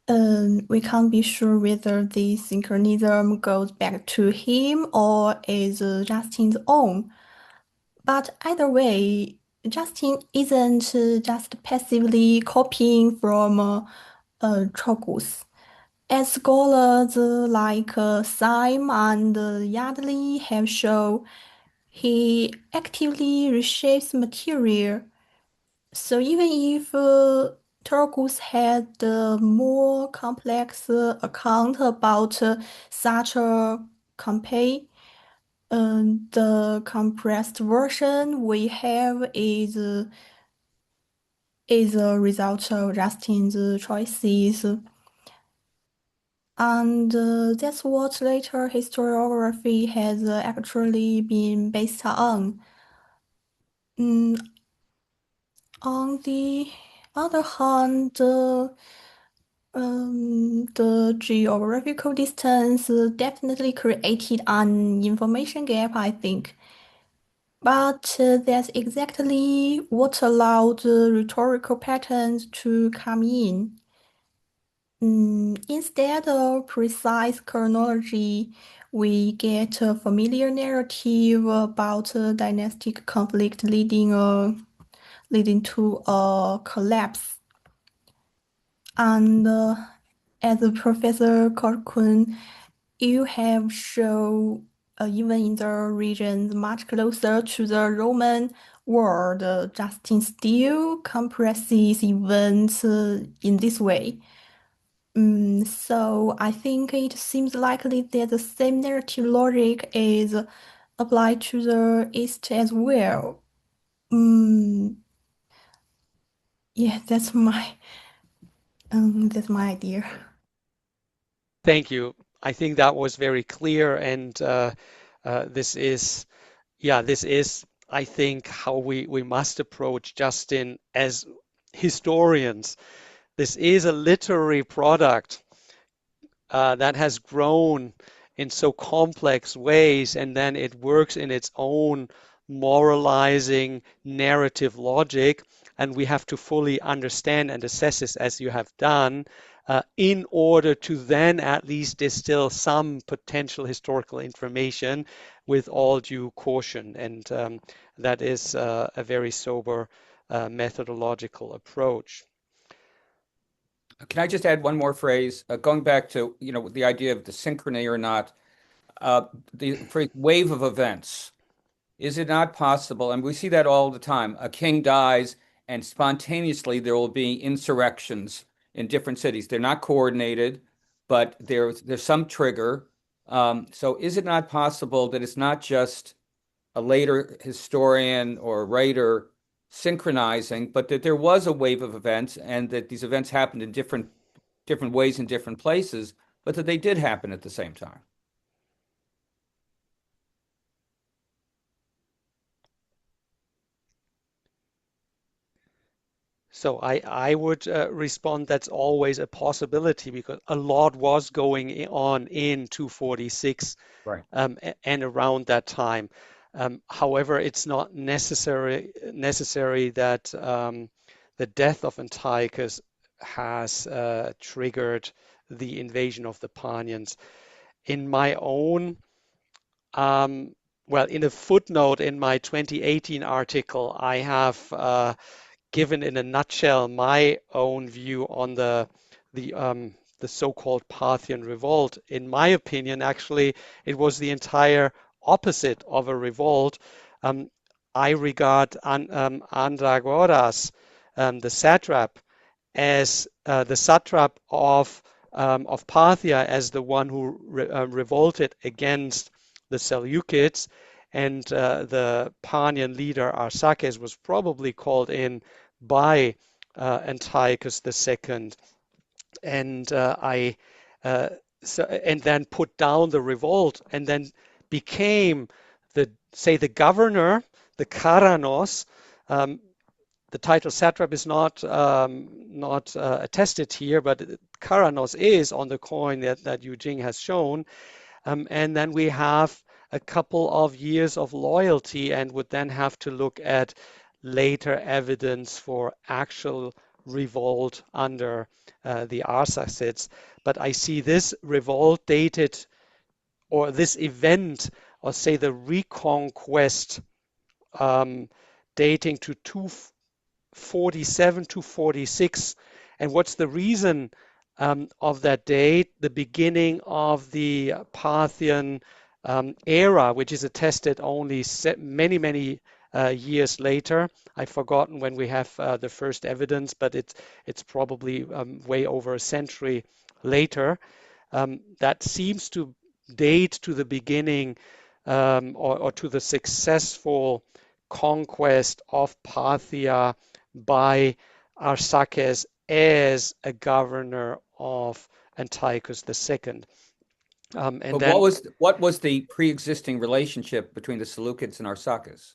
we can't be sure whether the synchronism goes back to him or is Justin's own. But either way, Justin isn't just passively copying from Trogus. As scholars like Syme and Yardley have shown, he actively reshapes material. So even if Turgus had a more complex account about such a campaign, the compressed version we have is a result of Justin's choices. And that's what later historiography has actually been based on. On the other hand, the geographical distance definitely created an information gap, I think. But that's exactly what allowed rhetorical patterns to come in. Instead of precise chronology, we get a familiar narrative about a dynastic conflict leading to a collapse. And as Professor Corcoran, you have shown even in the regions much closer to the Roman world, Justin still compresses events in this way. So I think it seems likely that the same narrative logic is applied to the East as well. Mm, yeah, that's my idea. Thank you. I think that was very clear, and this is, yeah, this is, I think, how we must approach Justin as historians. This is a literary product that has grown in so complex ways, and then it works in its own moralizing narrative logic, and we have to fully understand and assess this as you have done, in order to then at least distill some potential historical information with all due caution. And that is a very sober methodological approach. Can I just add one more phrase? Going back to, the idea of the synchrony or not, the phrase wave of events. Is it not possible? And we see that all the time. A king dies, and spontaneously there will be insurrections in different cities. They're not coordinated, but there's some trigger. So is it not possible that it's not just a later historian or writer synchronizing, but that there was a wave of events and that these events happened in different ways in different places, but that they did happen at the same time? So I would respond that's always a possibility because a lot was going on in 246 Right. and around that time. However, it's not necessary that the death of Antiochus has triggered the invasion of the Parthians. In my own, well, in a footnote in my 2018 article, I have given in a nutshell my own view on the so-called Parthian revolt. In my opinion, actually, it was the entire opposite of a revolt. I regard Andragoras, the satrap, as the satrap of Parthia, as the one who revolted against the Seleucids, and the Parthian leader Arsacid was probably called in by Antiochus II, and and then put down the revolt, and then became the governor, the Karanos. The title satrap is not attested here, but Karanos is on the coin that Yujing has shown. And then we have a couple of years of loyalty and would then have to look at later evidence for actual revolt under the Arsacids. But I see this revolt dated, or this event, or say the reconquest, dating to 247 to 46. And what's the reason of that date? The beginning of the Parthian era, which is attested only many years later. I've forgotten when we have the first evidence, but it's probably way over a century later. That seems to date to the beginning or to the successful conquest of Parthia by Arsaces as a governor of Antiochus II. And But then what was the pre-existing relationship between the Seleucids and Arsaces?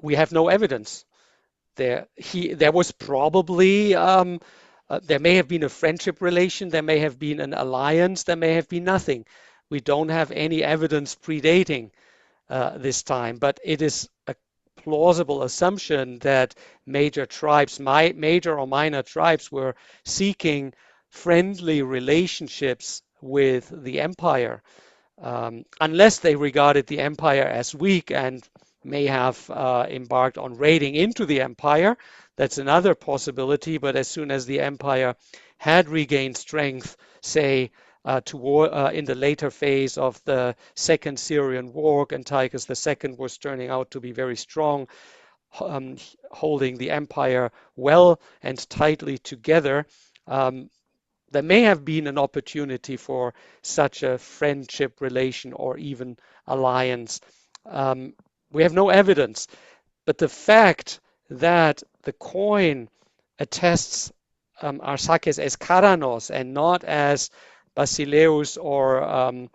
we have no evidence. There was probably there may have been a friendship relation, there may have been an alliance, there may have been nothing. We don't have any evidence predating this time, but it is a plausible assumption that major tribes, major or minor tribes, were seeking friendly relationships with the empire, unless they regarded the empire as weak and may have embarked on raiding into the empire. That's another possibility, but as soon as the empire had regained strength, say in the later phase of the Second Syrian War, Antiochus II was turning out to be very strong, holding the empire well and tightly together. there may have been an opportunity for such a friendship relation or even alliance. We have no evidence, but the fact that the coin attests Arsakes as Karanos and not as Basileus or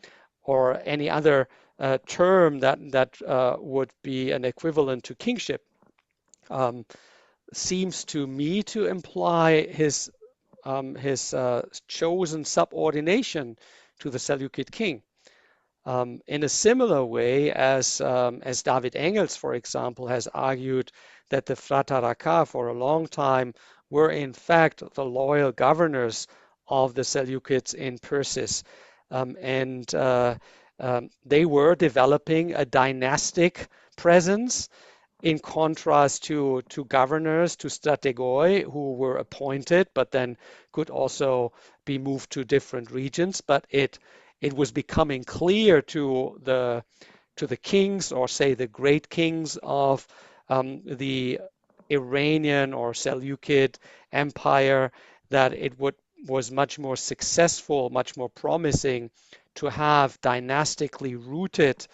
any other term that would be an equivalent to kingship seems to me to imply his chosen subordination to the Seleukid king. In a similar way as David Engels, for example, has argued that the Frataraka for a long time were in fact the loyal governors of the Seleucids in Persis. They were developing a dynastic presence in contrast to governors, to strategoi, who were appointed but then could also be moved to different regions. But it was becoming clear to the kings, or say the great kings of the Iranian or Seleukid Empire, that it was much more successful, much more promising to have dynastically rooted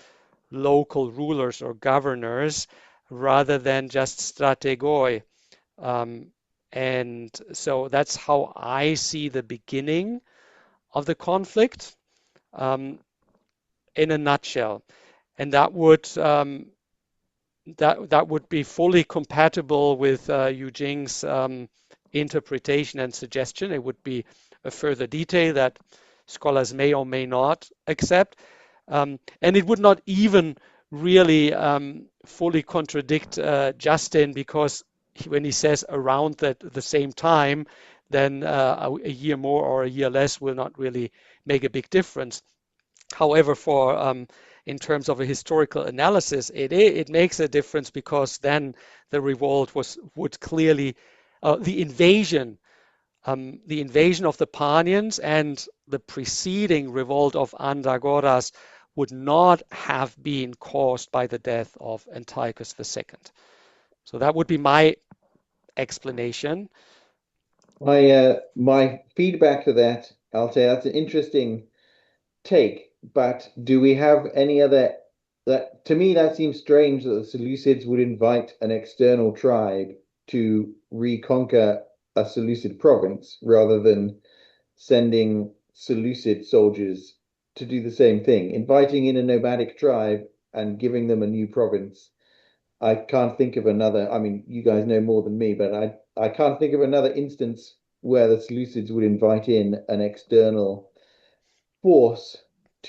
local rulers or governors rather than just strategoi. And so that's how I see the beginning of the conflict in a nutshell. And that would be fully compatible with Yujing's interpretation and suggestion. It would be a further detail that scholars may or may not accept. And it would not even really fully contradict Justin, because when he says around the same time, then a year more or a year less will not really make a big difference. However, in terms of a historical analysis, it makes a difference, because then the revolt would clearly the invasion of the Parthians and the preceding revolt of Andagoras would not have been caused by the death of Antiochus II. So that would be my explanation. My feedback to that, I'll say that's an interesting take, but do we have any other? That, to me, that seems strange that the Seleucids would invite an external tribe to reconquer a Seleucid province rather than sending Seleucid soldiers to do the same thing. Inviting in a nomadic tribe and giving them a new province. I can't think of another. I mean, you guys know more than me, but I can't think of another instance where the Seleucids would invite in an external force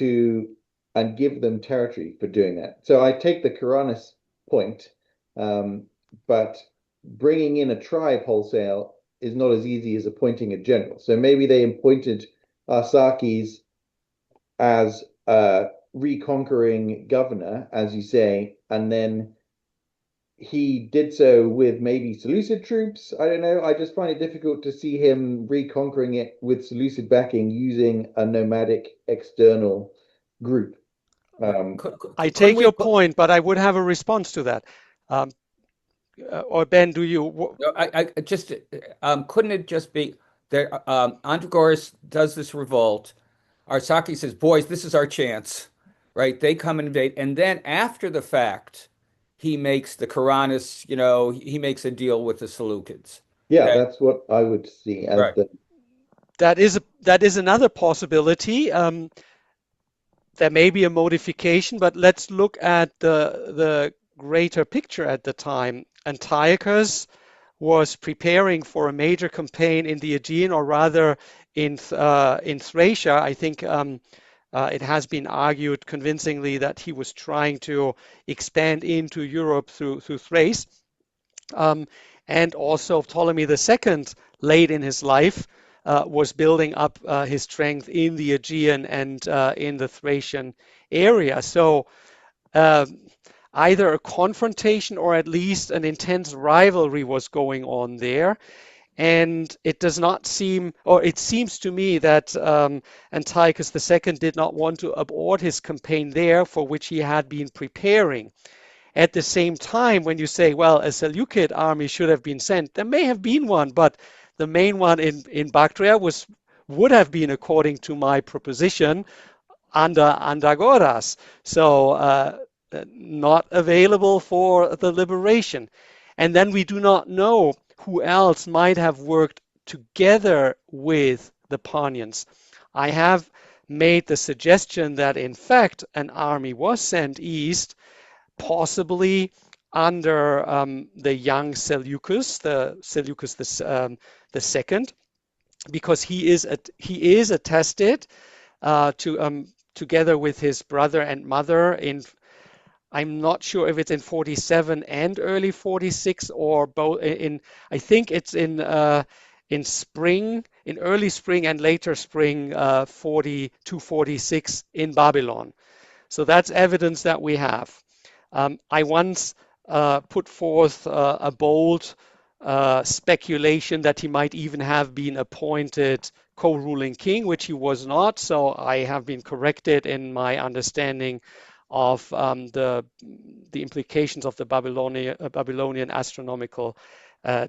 and give them territory for doing that. So I take the Karanis point, but bringing in a tribe wholesale is not as easy as appointing a general. So maybe they appointed Arsakes as a reconquering governor, as you say, and then he did so with maybe Seleucid troops. I don't know. I just find it difficult to see him reconquering it with Seleucid backing using a nomadic external group. I take your point, but I would have a response to that. Or Ben, do you? I just couldn't it just be there? Andagoras does this revolt. Arsakes says, "Boys, this is our chance," right? They come and invade, and then after the fact, he makes the Karanis. He makes a deal with the Seleucids. Yeah, that's what I would see as right. That is another possibility. There may be a modification, but let's look at the greater picture at the time. Antiochus was preparing for a major campaign in the Aegean, or rather in Thracia. I think it has been argued convincingly that he was trying to expand into Europe through Thrace. And also Ptolemy II, late in his life, was building up his strength in the Aegean and in the Thracian area. So either a confrontation or at least an intense rivalry was going on there. And it does not seem, or it seems to me that Antiochus II did not want to abort his campaign there, for which he had been preparing. At the same time, when you say, well, a Seleukid army should have been sent, there may have been one, but the main one in Bactria was would have been, according to my proposition, under Andagoras, so not available for the liberation. And then we do not know who else might have worked together with the Parthians. I have made the suggestion that in fact an army was sent east, possibly under the young Seleucus, the second, because he is attested together with his brother and mother in, I'm not sure if it's in 47 and early 46 or both in, I think it's in spring, in early spring and later spring 42, 46 in Babylon. So that's evidence that we have. I once put forth a bold speculation that he might even have been appointed co-ruling king, which he was not. So I have been corrected in my understanding of the implications of the Babylonian astronomical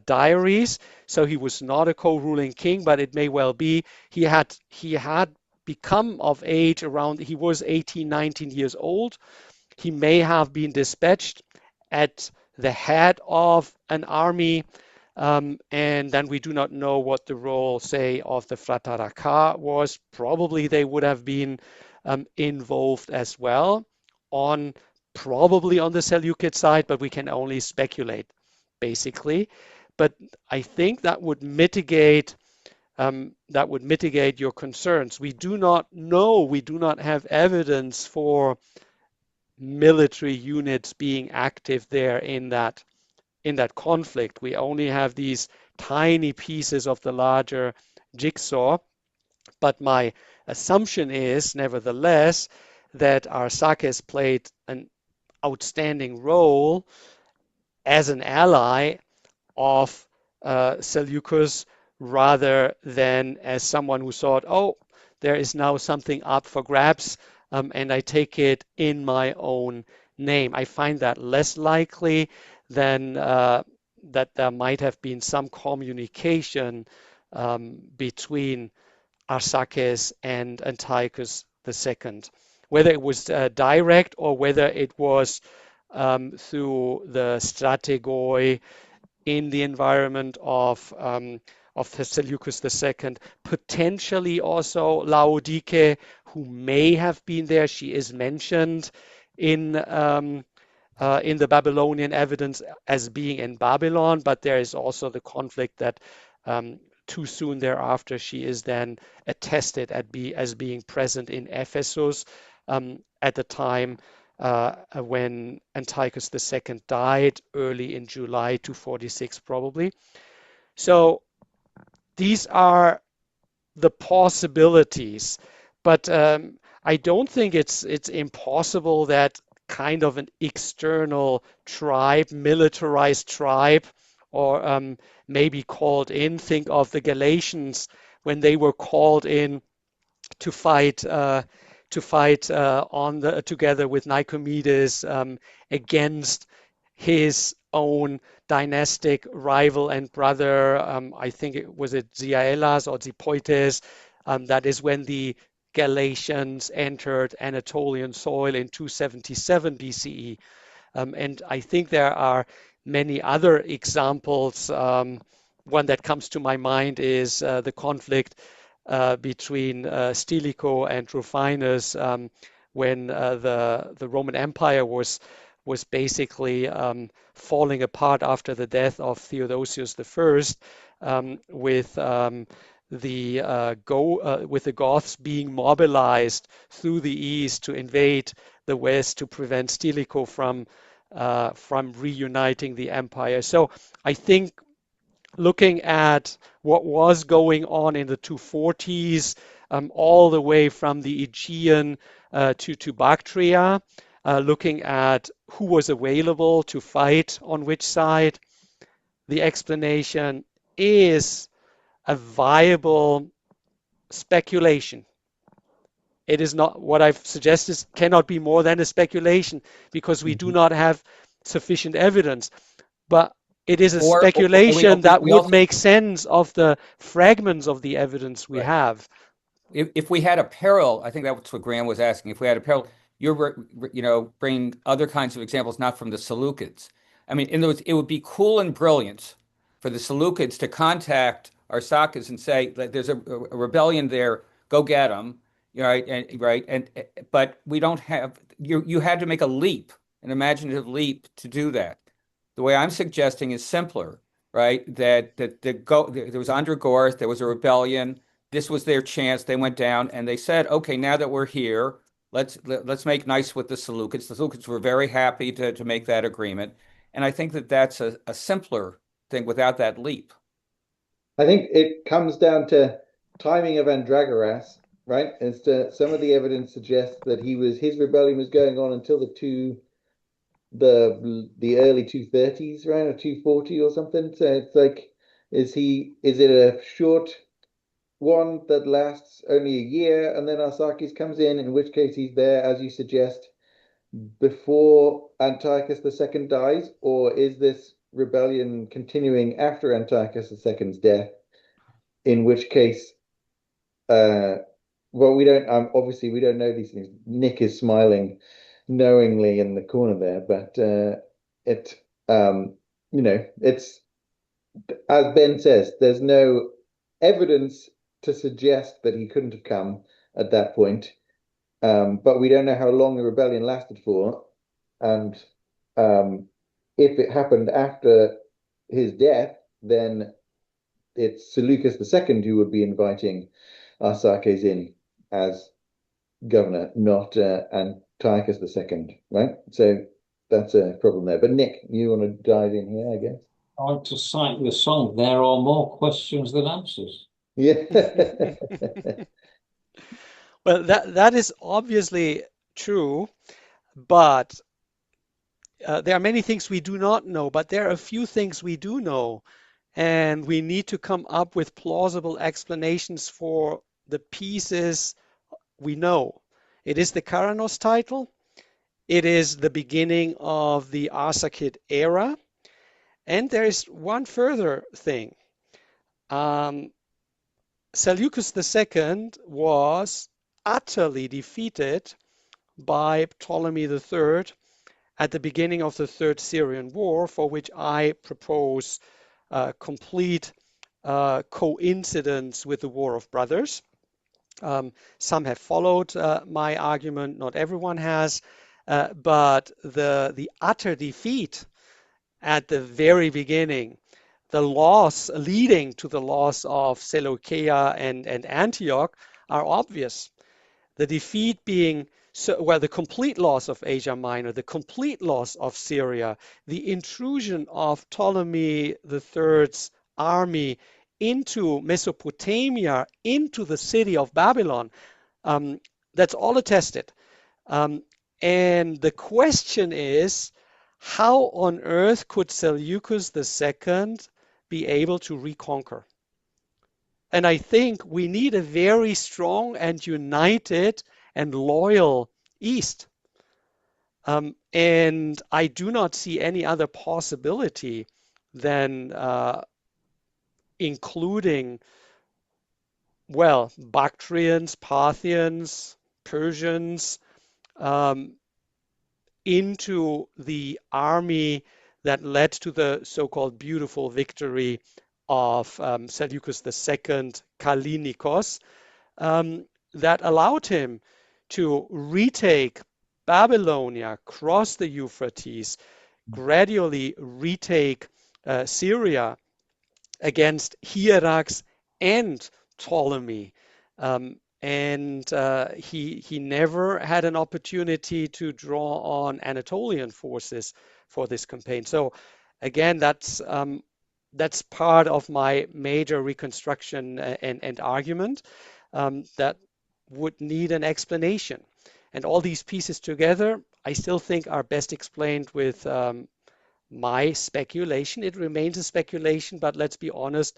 diaries. So he was not a co-ruling king, but it may well be he had become of age around, he was 18, 19 years old. He may have been dispatched at the head of an army, and then we do not know what the role, say, of the Frataraka was. Probably they would have been involved as well, probably on the Seleukid side, but we can only speculate, basically. But I think that would mitigate your concerns. We do not know, we do not have evidence for military units being active there in that conflict. We only have these tiny pieces of the larger jigsaw. But my assumption is, nevertheless, that Arsacid played an outstanding role as an ally of Seleucus, rather than as someone who thought, oh, there is now something up for grabs, and I take it in my own name. I find that less likely than that there might have been some communication between Arsacid and Antiochus II. Whether it was direct or whether it was through the strategoi in the environment of Seleucus II, potentially also Laodike, who may have been there. She is mentioned in the Babylonian evidence as being in Babylon, but there is also the conflict that too soon thereafter she is then attested as being present in Ephesus at the time when Antiochus II died, early in July 246 probably. So these are the possibilities, but I don't think it's impossible that kind of an external tribe, militarized tribe, or maybe called in. Think of the Galatians when they were called in to fight together with Nicomedes against his own dynastic rival and brother. I think it was Ziaelas or Zipoites. That is when the Galatians entered Anatolian soil in 277 BCE. And I think there are many other examples. One that comes to my mind is the conflict between Stilicho and Rufinus when the Roman Empire was basically falling apart after the death of Theodosius I, with the Goths being mobilized through the east to invade the west to prevent Stilicho from reuniting the empire. So I think looking at what was going on in the 240s, all the way from the Aegean to Bactria, looking at who was available to fight on which side, the explanation is a viable speculation. It is not, what I've suggested cannot be more than a speculation because we do not have sufficient evidence. But It is a Or speculation that we would also, make sense of the fragments of the evidence we right. have. If we had a peril, I think that's what Graham was asking. If we had a peril, bring other kinds of examples, not from the Seleucids. I mean, in those, it would be cool and brilliant for the Seleucids to contact Arsacids and say, like, there's a rebellion there, go get them, right? And but we don't have you had to make a leap, an imaginative leap to do that. The way I'm suggesting is simpler, right? There was under Gorth, there was a rebellion. This was their chance. They went down and they said, okay, now that we're here, let's make nice with the Seleucids. The Seleucids were very happy to make that agreement. And I think that that's a simpler thing without that leap. I think it comes down to timing of Andragoras, right? As to some of the evidence suggests that his rebellion was going on until the early 230s, right, or 240 or something. So it's like, is it a short one that lasts only a year and then Arsaces comes in which case he's there, as you suggest, before Antiochus II dies, or is this rebellion continuing after Antiochus II's death? In which case, well, we don't obviously we don't know these things. Nick is smiling knowingly in the corner there, but it's as Ben says, there's no evidence to suggest that he couldn't have come at that point. But we don't know how long the rebellion lasted for, and if it happened after his death, then it's Seleucus II who would be inviting Arsaces in as governor, not Antiochus II, right? So that's a problem there. But Nick, you want to dive in here, I guess? I want to cite the song, there are more questions than answers. Yeah. Well, that is obviously true, but there are many things we do not know, but there are a few things we do know, and we need to come up with plausible explanations for the pieces we know. It is the Karanos title. It is the beginning of the Arsacid era. And there is one further thing. Seleucus II was utterly defeated by Ptolemy III at the beginning of the Third Syrian War, for which I propose complete coincidence with the War of Brothers. Some have followed my argument, not everyone has, but the utter defeat at the very beginning, the loss leading to the loss of Seleucia and Antioch are obvious. The defeat being the complete loss of Asia Minor, the complete loss of Syria, the intrusion of Ptolemy III's army into Mesopotamia, into the city of Babylon, that's all attested. And the question is, how on earth could Seleucus II be able to reconquer? And I think we need a very strong and united and loyal East. And I do not see any other possibility than including, well, Bactrians, Parthians, Persians into the army that led to the so-called beautiful victory of Seleucus II, Kallinikos, that allowed him to retake Babylonia, cross the Euphrates, gradually retake Syria against Hierax and Ptolemy. And he never had an opportunity to draw on Anatolian forces for this campaign. So again, that's part of my major reconstruction and argument that would need an explanation. And all these pieces together, I still think are best explained with my speculation. It remains a speculation, but let's be honest,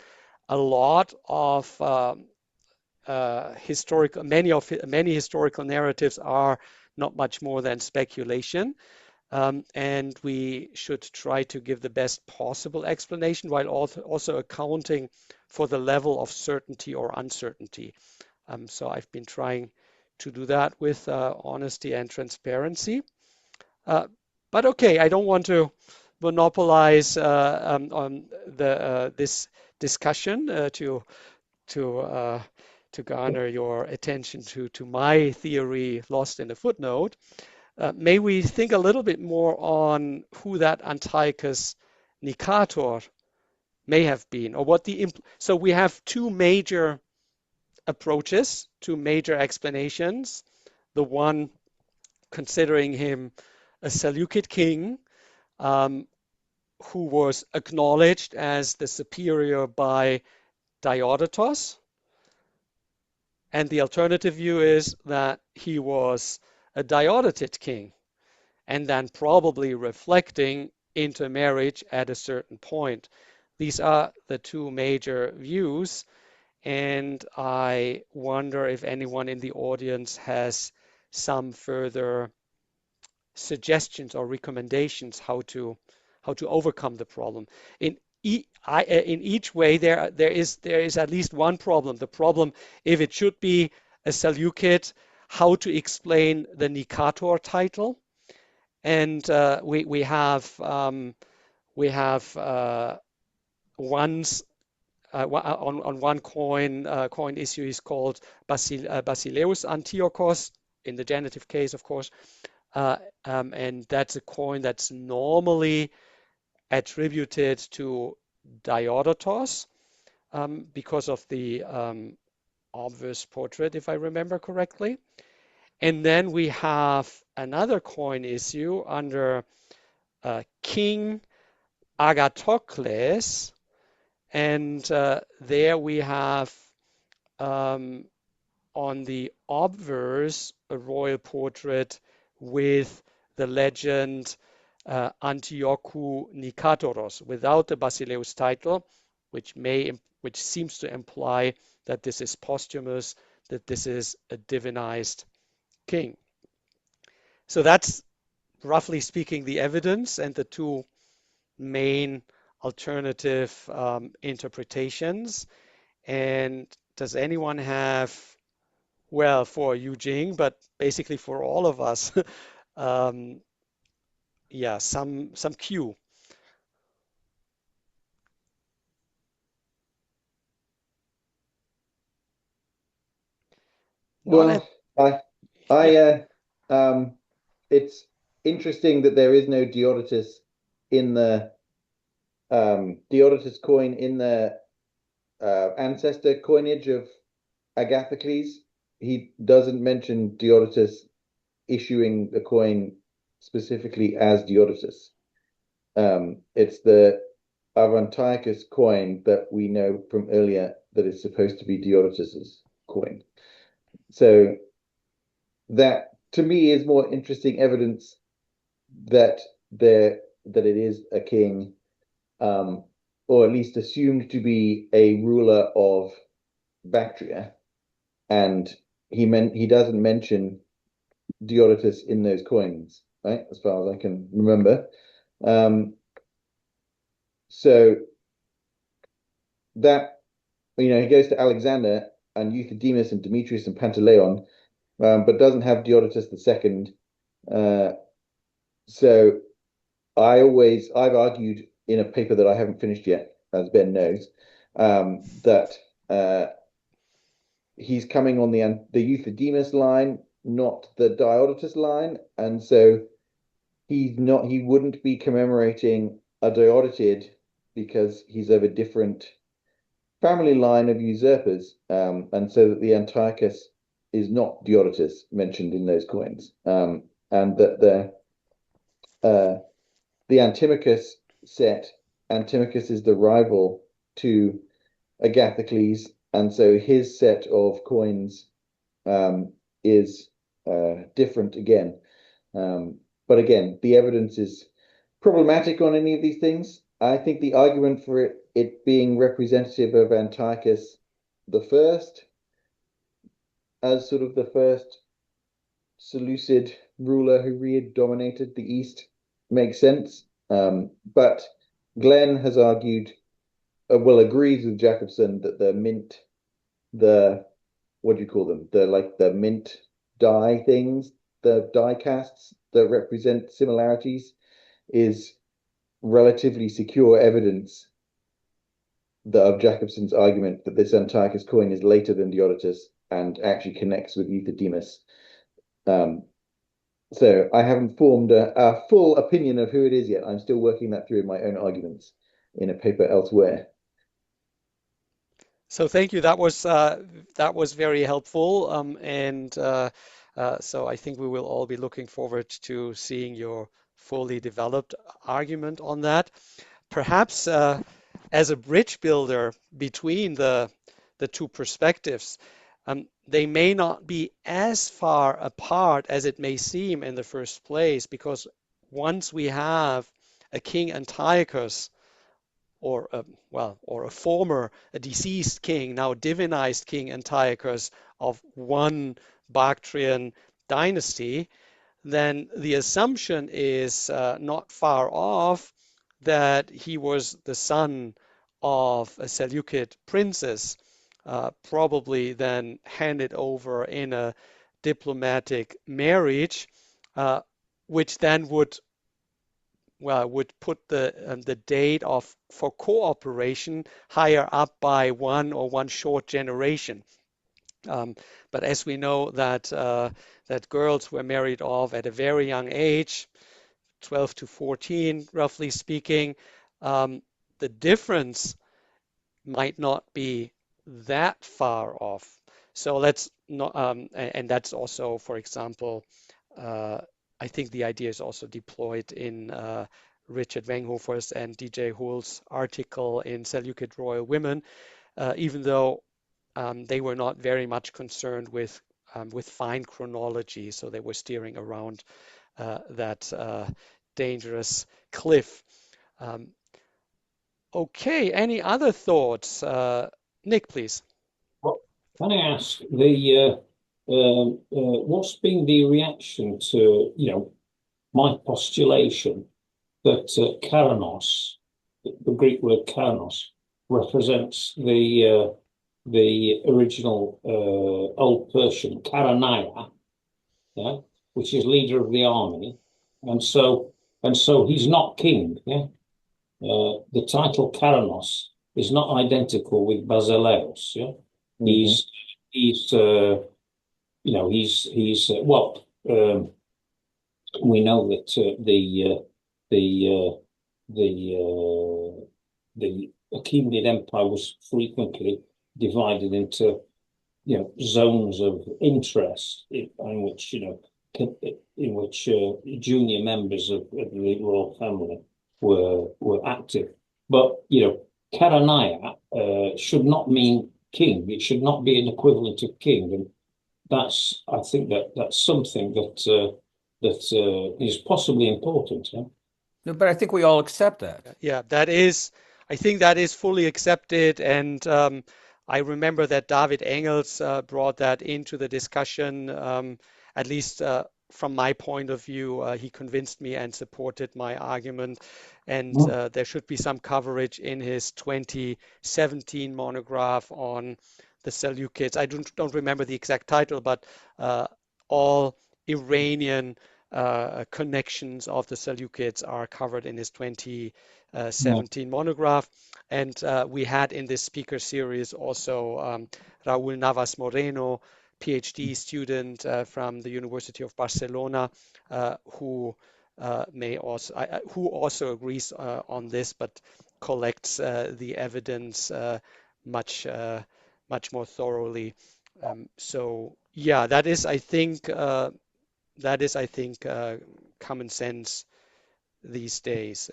a lot of many historical narratives are not much more than speculation. and we should try to give the best possible explanation while also accounting for the level of certainty or uncertainty. So I've been trying to do that with honesty and transparency. But okay, I don't want to monopolize on this discussion to garner your attention to my theory lost in a footnote. May we think a little bit more on who that Antiochus Nicator may have been, or what the so we have two major approaches, two major explanations. The one considering him a Seleukid king who was acknowledged as the superior by Diodotos. And the alternative view is that he was a Diodotid king, and then probably reflecting intermarriage at a certain point. These are the two major views, and I wonder if anyone in the audience has some further suggestions or recommendations how to overcome the problem. In each way, there is at least one problem. The problem, if it should be a Seleukid, how to explain the Nicator title, and we have once on one coin issue is called Basileus Antiochos in the genitive case, of course, and that's a coin that's normally attributed to Diodotos because of the obverse portrait, if I remember correctly. And then we have another coin issue under King Agathocles, and there we have on the obverse a royal portrait with the legend Antiochou Nikatoros without the Basileus title, which seems to imply that this is posthumous, that this is a divinized king. So that's roughly speaking the evidence and the two main alternative interpretations. And does anyone have, well, for Yujing, but basically for all of us, yeah, some cue? Well, it's interesting that there is no Deiodotus in the Deiodotus coin in the ancestor coinage of Agathocles. He doesn't mention Deiodotus issuing the coin specifically as Deiodotus. It's the Antiochus coin that we know from earlier that is supposed to be Deiodotus's coin. So that to me is more interesting evidence that it is a king, or at least assumed to be a ruler of Bactria, and he doesn't mention Deiodotus in those coins, right? As far as I can remember. So that, he goes to Alexander and Euthydemus and Demetrius and Pantaleon, but doesn't have Deiodotus II. So I've argued in a paper that I haven't finished yet, as Ben knows, that he's coming on the Euthydemus line, not the Diodotus line, and so he wouldn't be commemorating a Diodotid because he's of a different family line of usurpers, and so that the Antiochus is not Deiodotus mentioned in those coins, and that the Antimachus set, Antimachus is the rival to Agathocles, and so his set of coins is different again. But again, the evidence is problematic on any of these things. I think the argument for it being representative of Antiochus the First as sort of the first Seleucid ruler who dominated the East makes sense. But Glenn has argued, well, agrees with Jakobsson that what do you call them? The mint die things, the die casts that represent similarities, is relatively secure evidence of Jakobsson's argument that this Antiochus coin is later than Diodotus and actually connects with Euthydemus. So I haven't formed a full opinion of who it is yet. I'm still working that through in my own arguments in a paper elsewhere. So thank you. That was very helpful, so I think we will all be looking forward to seeing your fully developed argument on that. Perhaps as a bridge builder between the two perspectives, they may not be as far apart as it may seem in the first place, because once we have a King Antiochus, or a deceased king, now divinized King Antiochus of one Bactrian dynasty, then the assumption is not far off that he was the son of a Seleukid princess, probably then handed over in a diplomatic marriage, which then would put the date for cooperation higher up by one short generation. But as we know that girls were married off at a very young age, 12 to 14, roughly speaking, the difference might not be that far off. So let's not, and that's also, for example, I think the idea is also deployed in Richard Wenghofer's and DJ Hull's article in Seleukid Royal Women, even though they were not very much concerned with fine chronology, so they were steering around that dangerous cliff. Okay, any other thoughts? Nick, please. Well, can I ask what's been the reaction to, my postulation that keranos, the Greek word keranos, represents the original Old Persian Karanaya, yeah, which is leader of the army, and so he's not king, yeah. The title Keranos is not identical with Basileus, yeah. Mm-hmm. We know that the Achaemenid Empire was frequently divided into zones of interest in which junior members of the royal family were active. But Karanaya should not mean king. It should not be an equivalent of king, and I think that's something that is possibly important. Yeah? No, but I think we all accept that. Yeah, I think that is fully accepted, and I remember that David Engels brought that into the discussion, at least from my point of view. He convinced me and supported my argument, and there should be some coverage in his 2017 monograph on the Seleucids. I don't remember the exact title, but all Iranian connections of the Seleucids are covered in his 2017 monograph. And we had in this speaker series also Raúl Navas Moreno, PhD student from the University of Barcelona, who also agrees on this, but collects the evidence much more thoroughly. So yeah, that is, I think, common sense these days.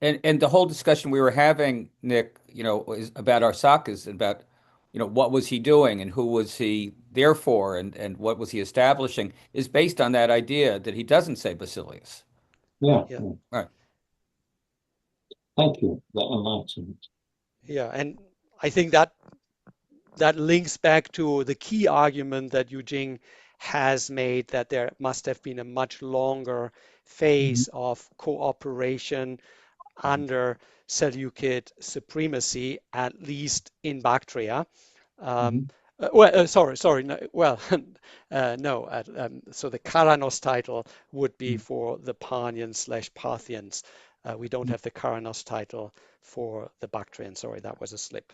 And the whole discussion we were having, Nick, is about Arsacid, about what was he doing and who was he there for, and what was he establishing, is based on that idea that he doesn't say Basilius. Yeah. Right. Thank you. That enlightenment. Yeah, and I think that links back to the key argument that Yujing has made, that there must have been a much longer phase of cooperation under Seleukid supremacy, at least in Bactria. Sorry. No, well, no. So the Karanos title would be for the Parnians/Parthians. We don't have the Karanos title for the Bactrian. Sorry, that was a slip.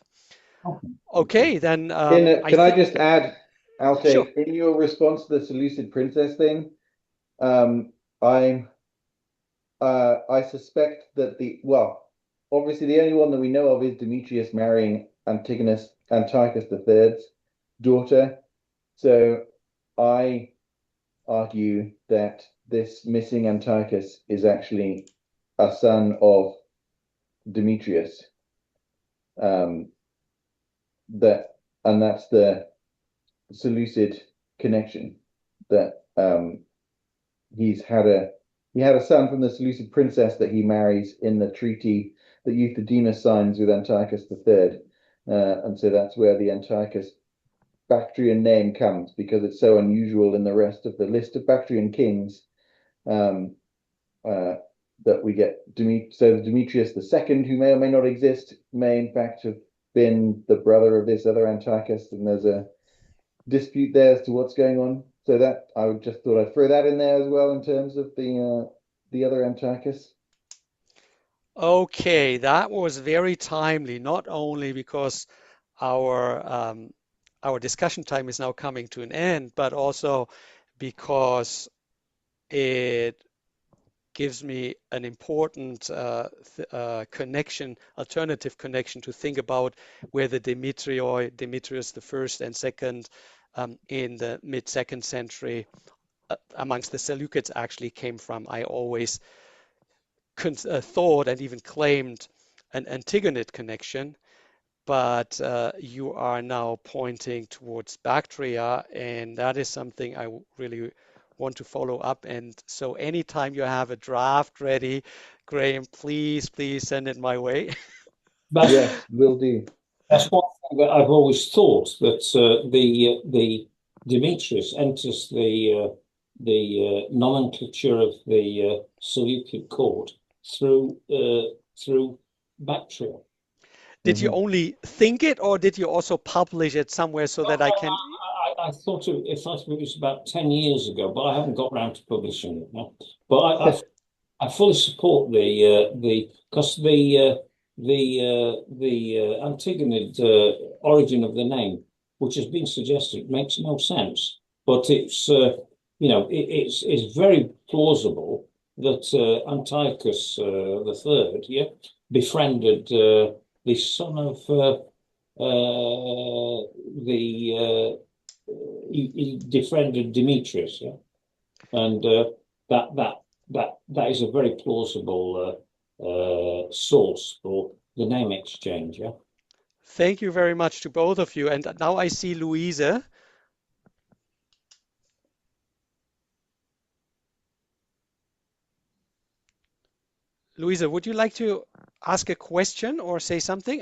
Okay, then. Can I just add, Altair, Sure. in your response to the Seleucid princess thing, I suspect that obviously the only one that we know of is Demetrius marrying Antiochus III's daughter. So I argue that this missing Antiochus is actually a son of Demetrius. That's the Seleucid connection, that he had a son from the Seleucid princess that he marries in the treaty that Euthydemus signs with Antiochus III. And so that's where the Antiochus Bactrian name comes, because it's so unusual in the rest of the list of Bactrian kings, that we get Demetrius II, who may or may not exist, may in fact have been the brother of this other Antiochus, and there's a dispute there as to what's going on. So that I would just thought I'd throw that in there as well in terms of the other Antiochus. Okay, that was very timely, not only because our discussion time is now coming to an end, but also because it gives me an important connection, alternative connection to think about where the Demetrius I and II in the mid-2nd century amongst the Seleucids actually came from. I always thought and even claimed an Antigonid connection, but you are now pointing towards Bactria, and that is something I really want to follow up. And so anytime you have a draft ready, Graham, please send it my way. Yes, will do. That's one thing that I've always thought, that the Demetrius enters the nomenclature of the Seleucid court through Bactria. Did you only think it, or did you also publish it somewhere so that I can? I thought it was about 10 years ago, but I haven't got around to publishing it now. But I fully support because the Antigonid origin of the name, which has been suggested, makes no sense. But it's it's very plausible that Antiochus III, befriended the son of he befriended Demetrius, and that is a very plausible source for the name exchange. Thank you very much to both of you. And now I see Louisa. Louisa, would you like to ask a question or say something?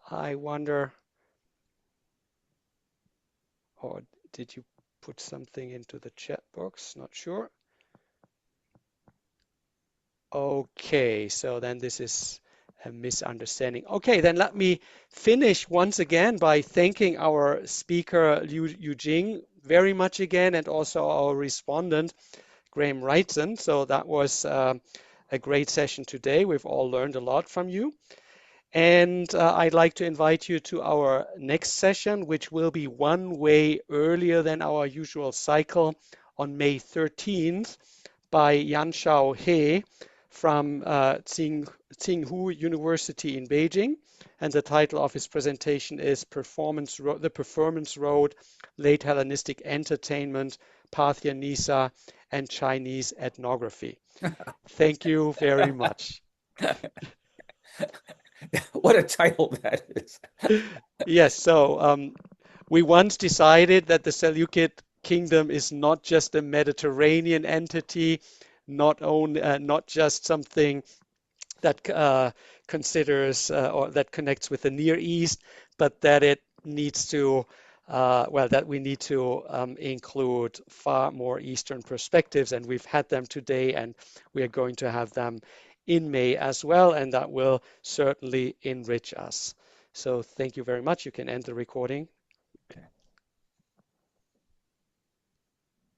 I wonder, or did you put something into the chat box? Not sure. Okay, so then this is a misunderstanding. Okay, then let me finish once again by thanking our speaker, Liu Yujing, very much again, and also our respondent, Graham Wrightson. So that was a great session today. We've all learned a lot from you. And I'd like to invite you to our next session, which will be one way earlier than our usual cycle on May 13th by Yanshao He from Tsinghua University in Beijing. And the title of his presentation is The Performance Road, Late Hellenistic Entertainment, Parthian Nisa, and Chinese Ethnography. Thank you very much. What a title that is. Yes, so we once decided that the Seleucid kingdom is not just a Mediterranean entity, not just something that considers or that connects with the Near East, but that it needs to that we need to include far more Eastern perspectives, and we've had them today, and we are going to have them in May as well, and that will certainly enrich us. So thank you very much. You can end the recording.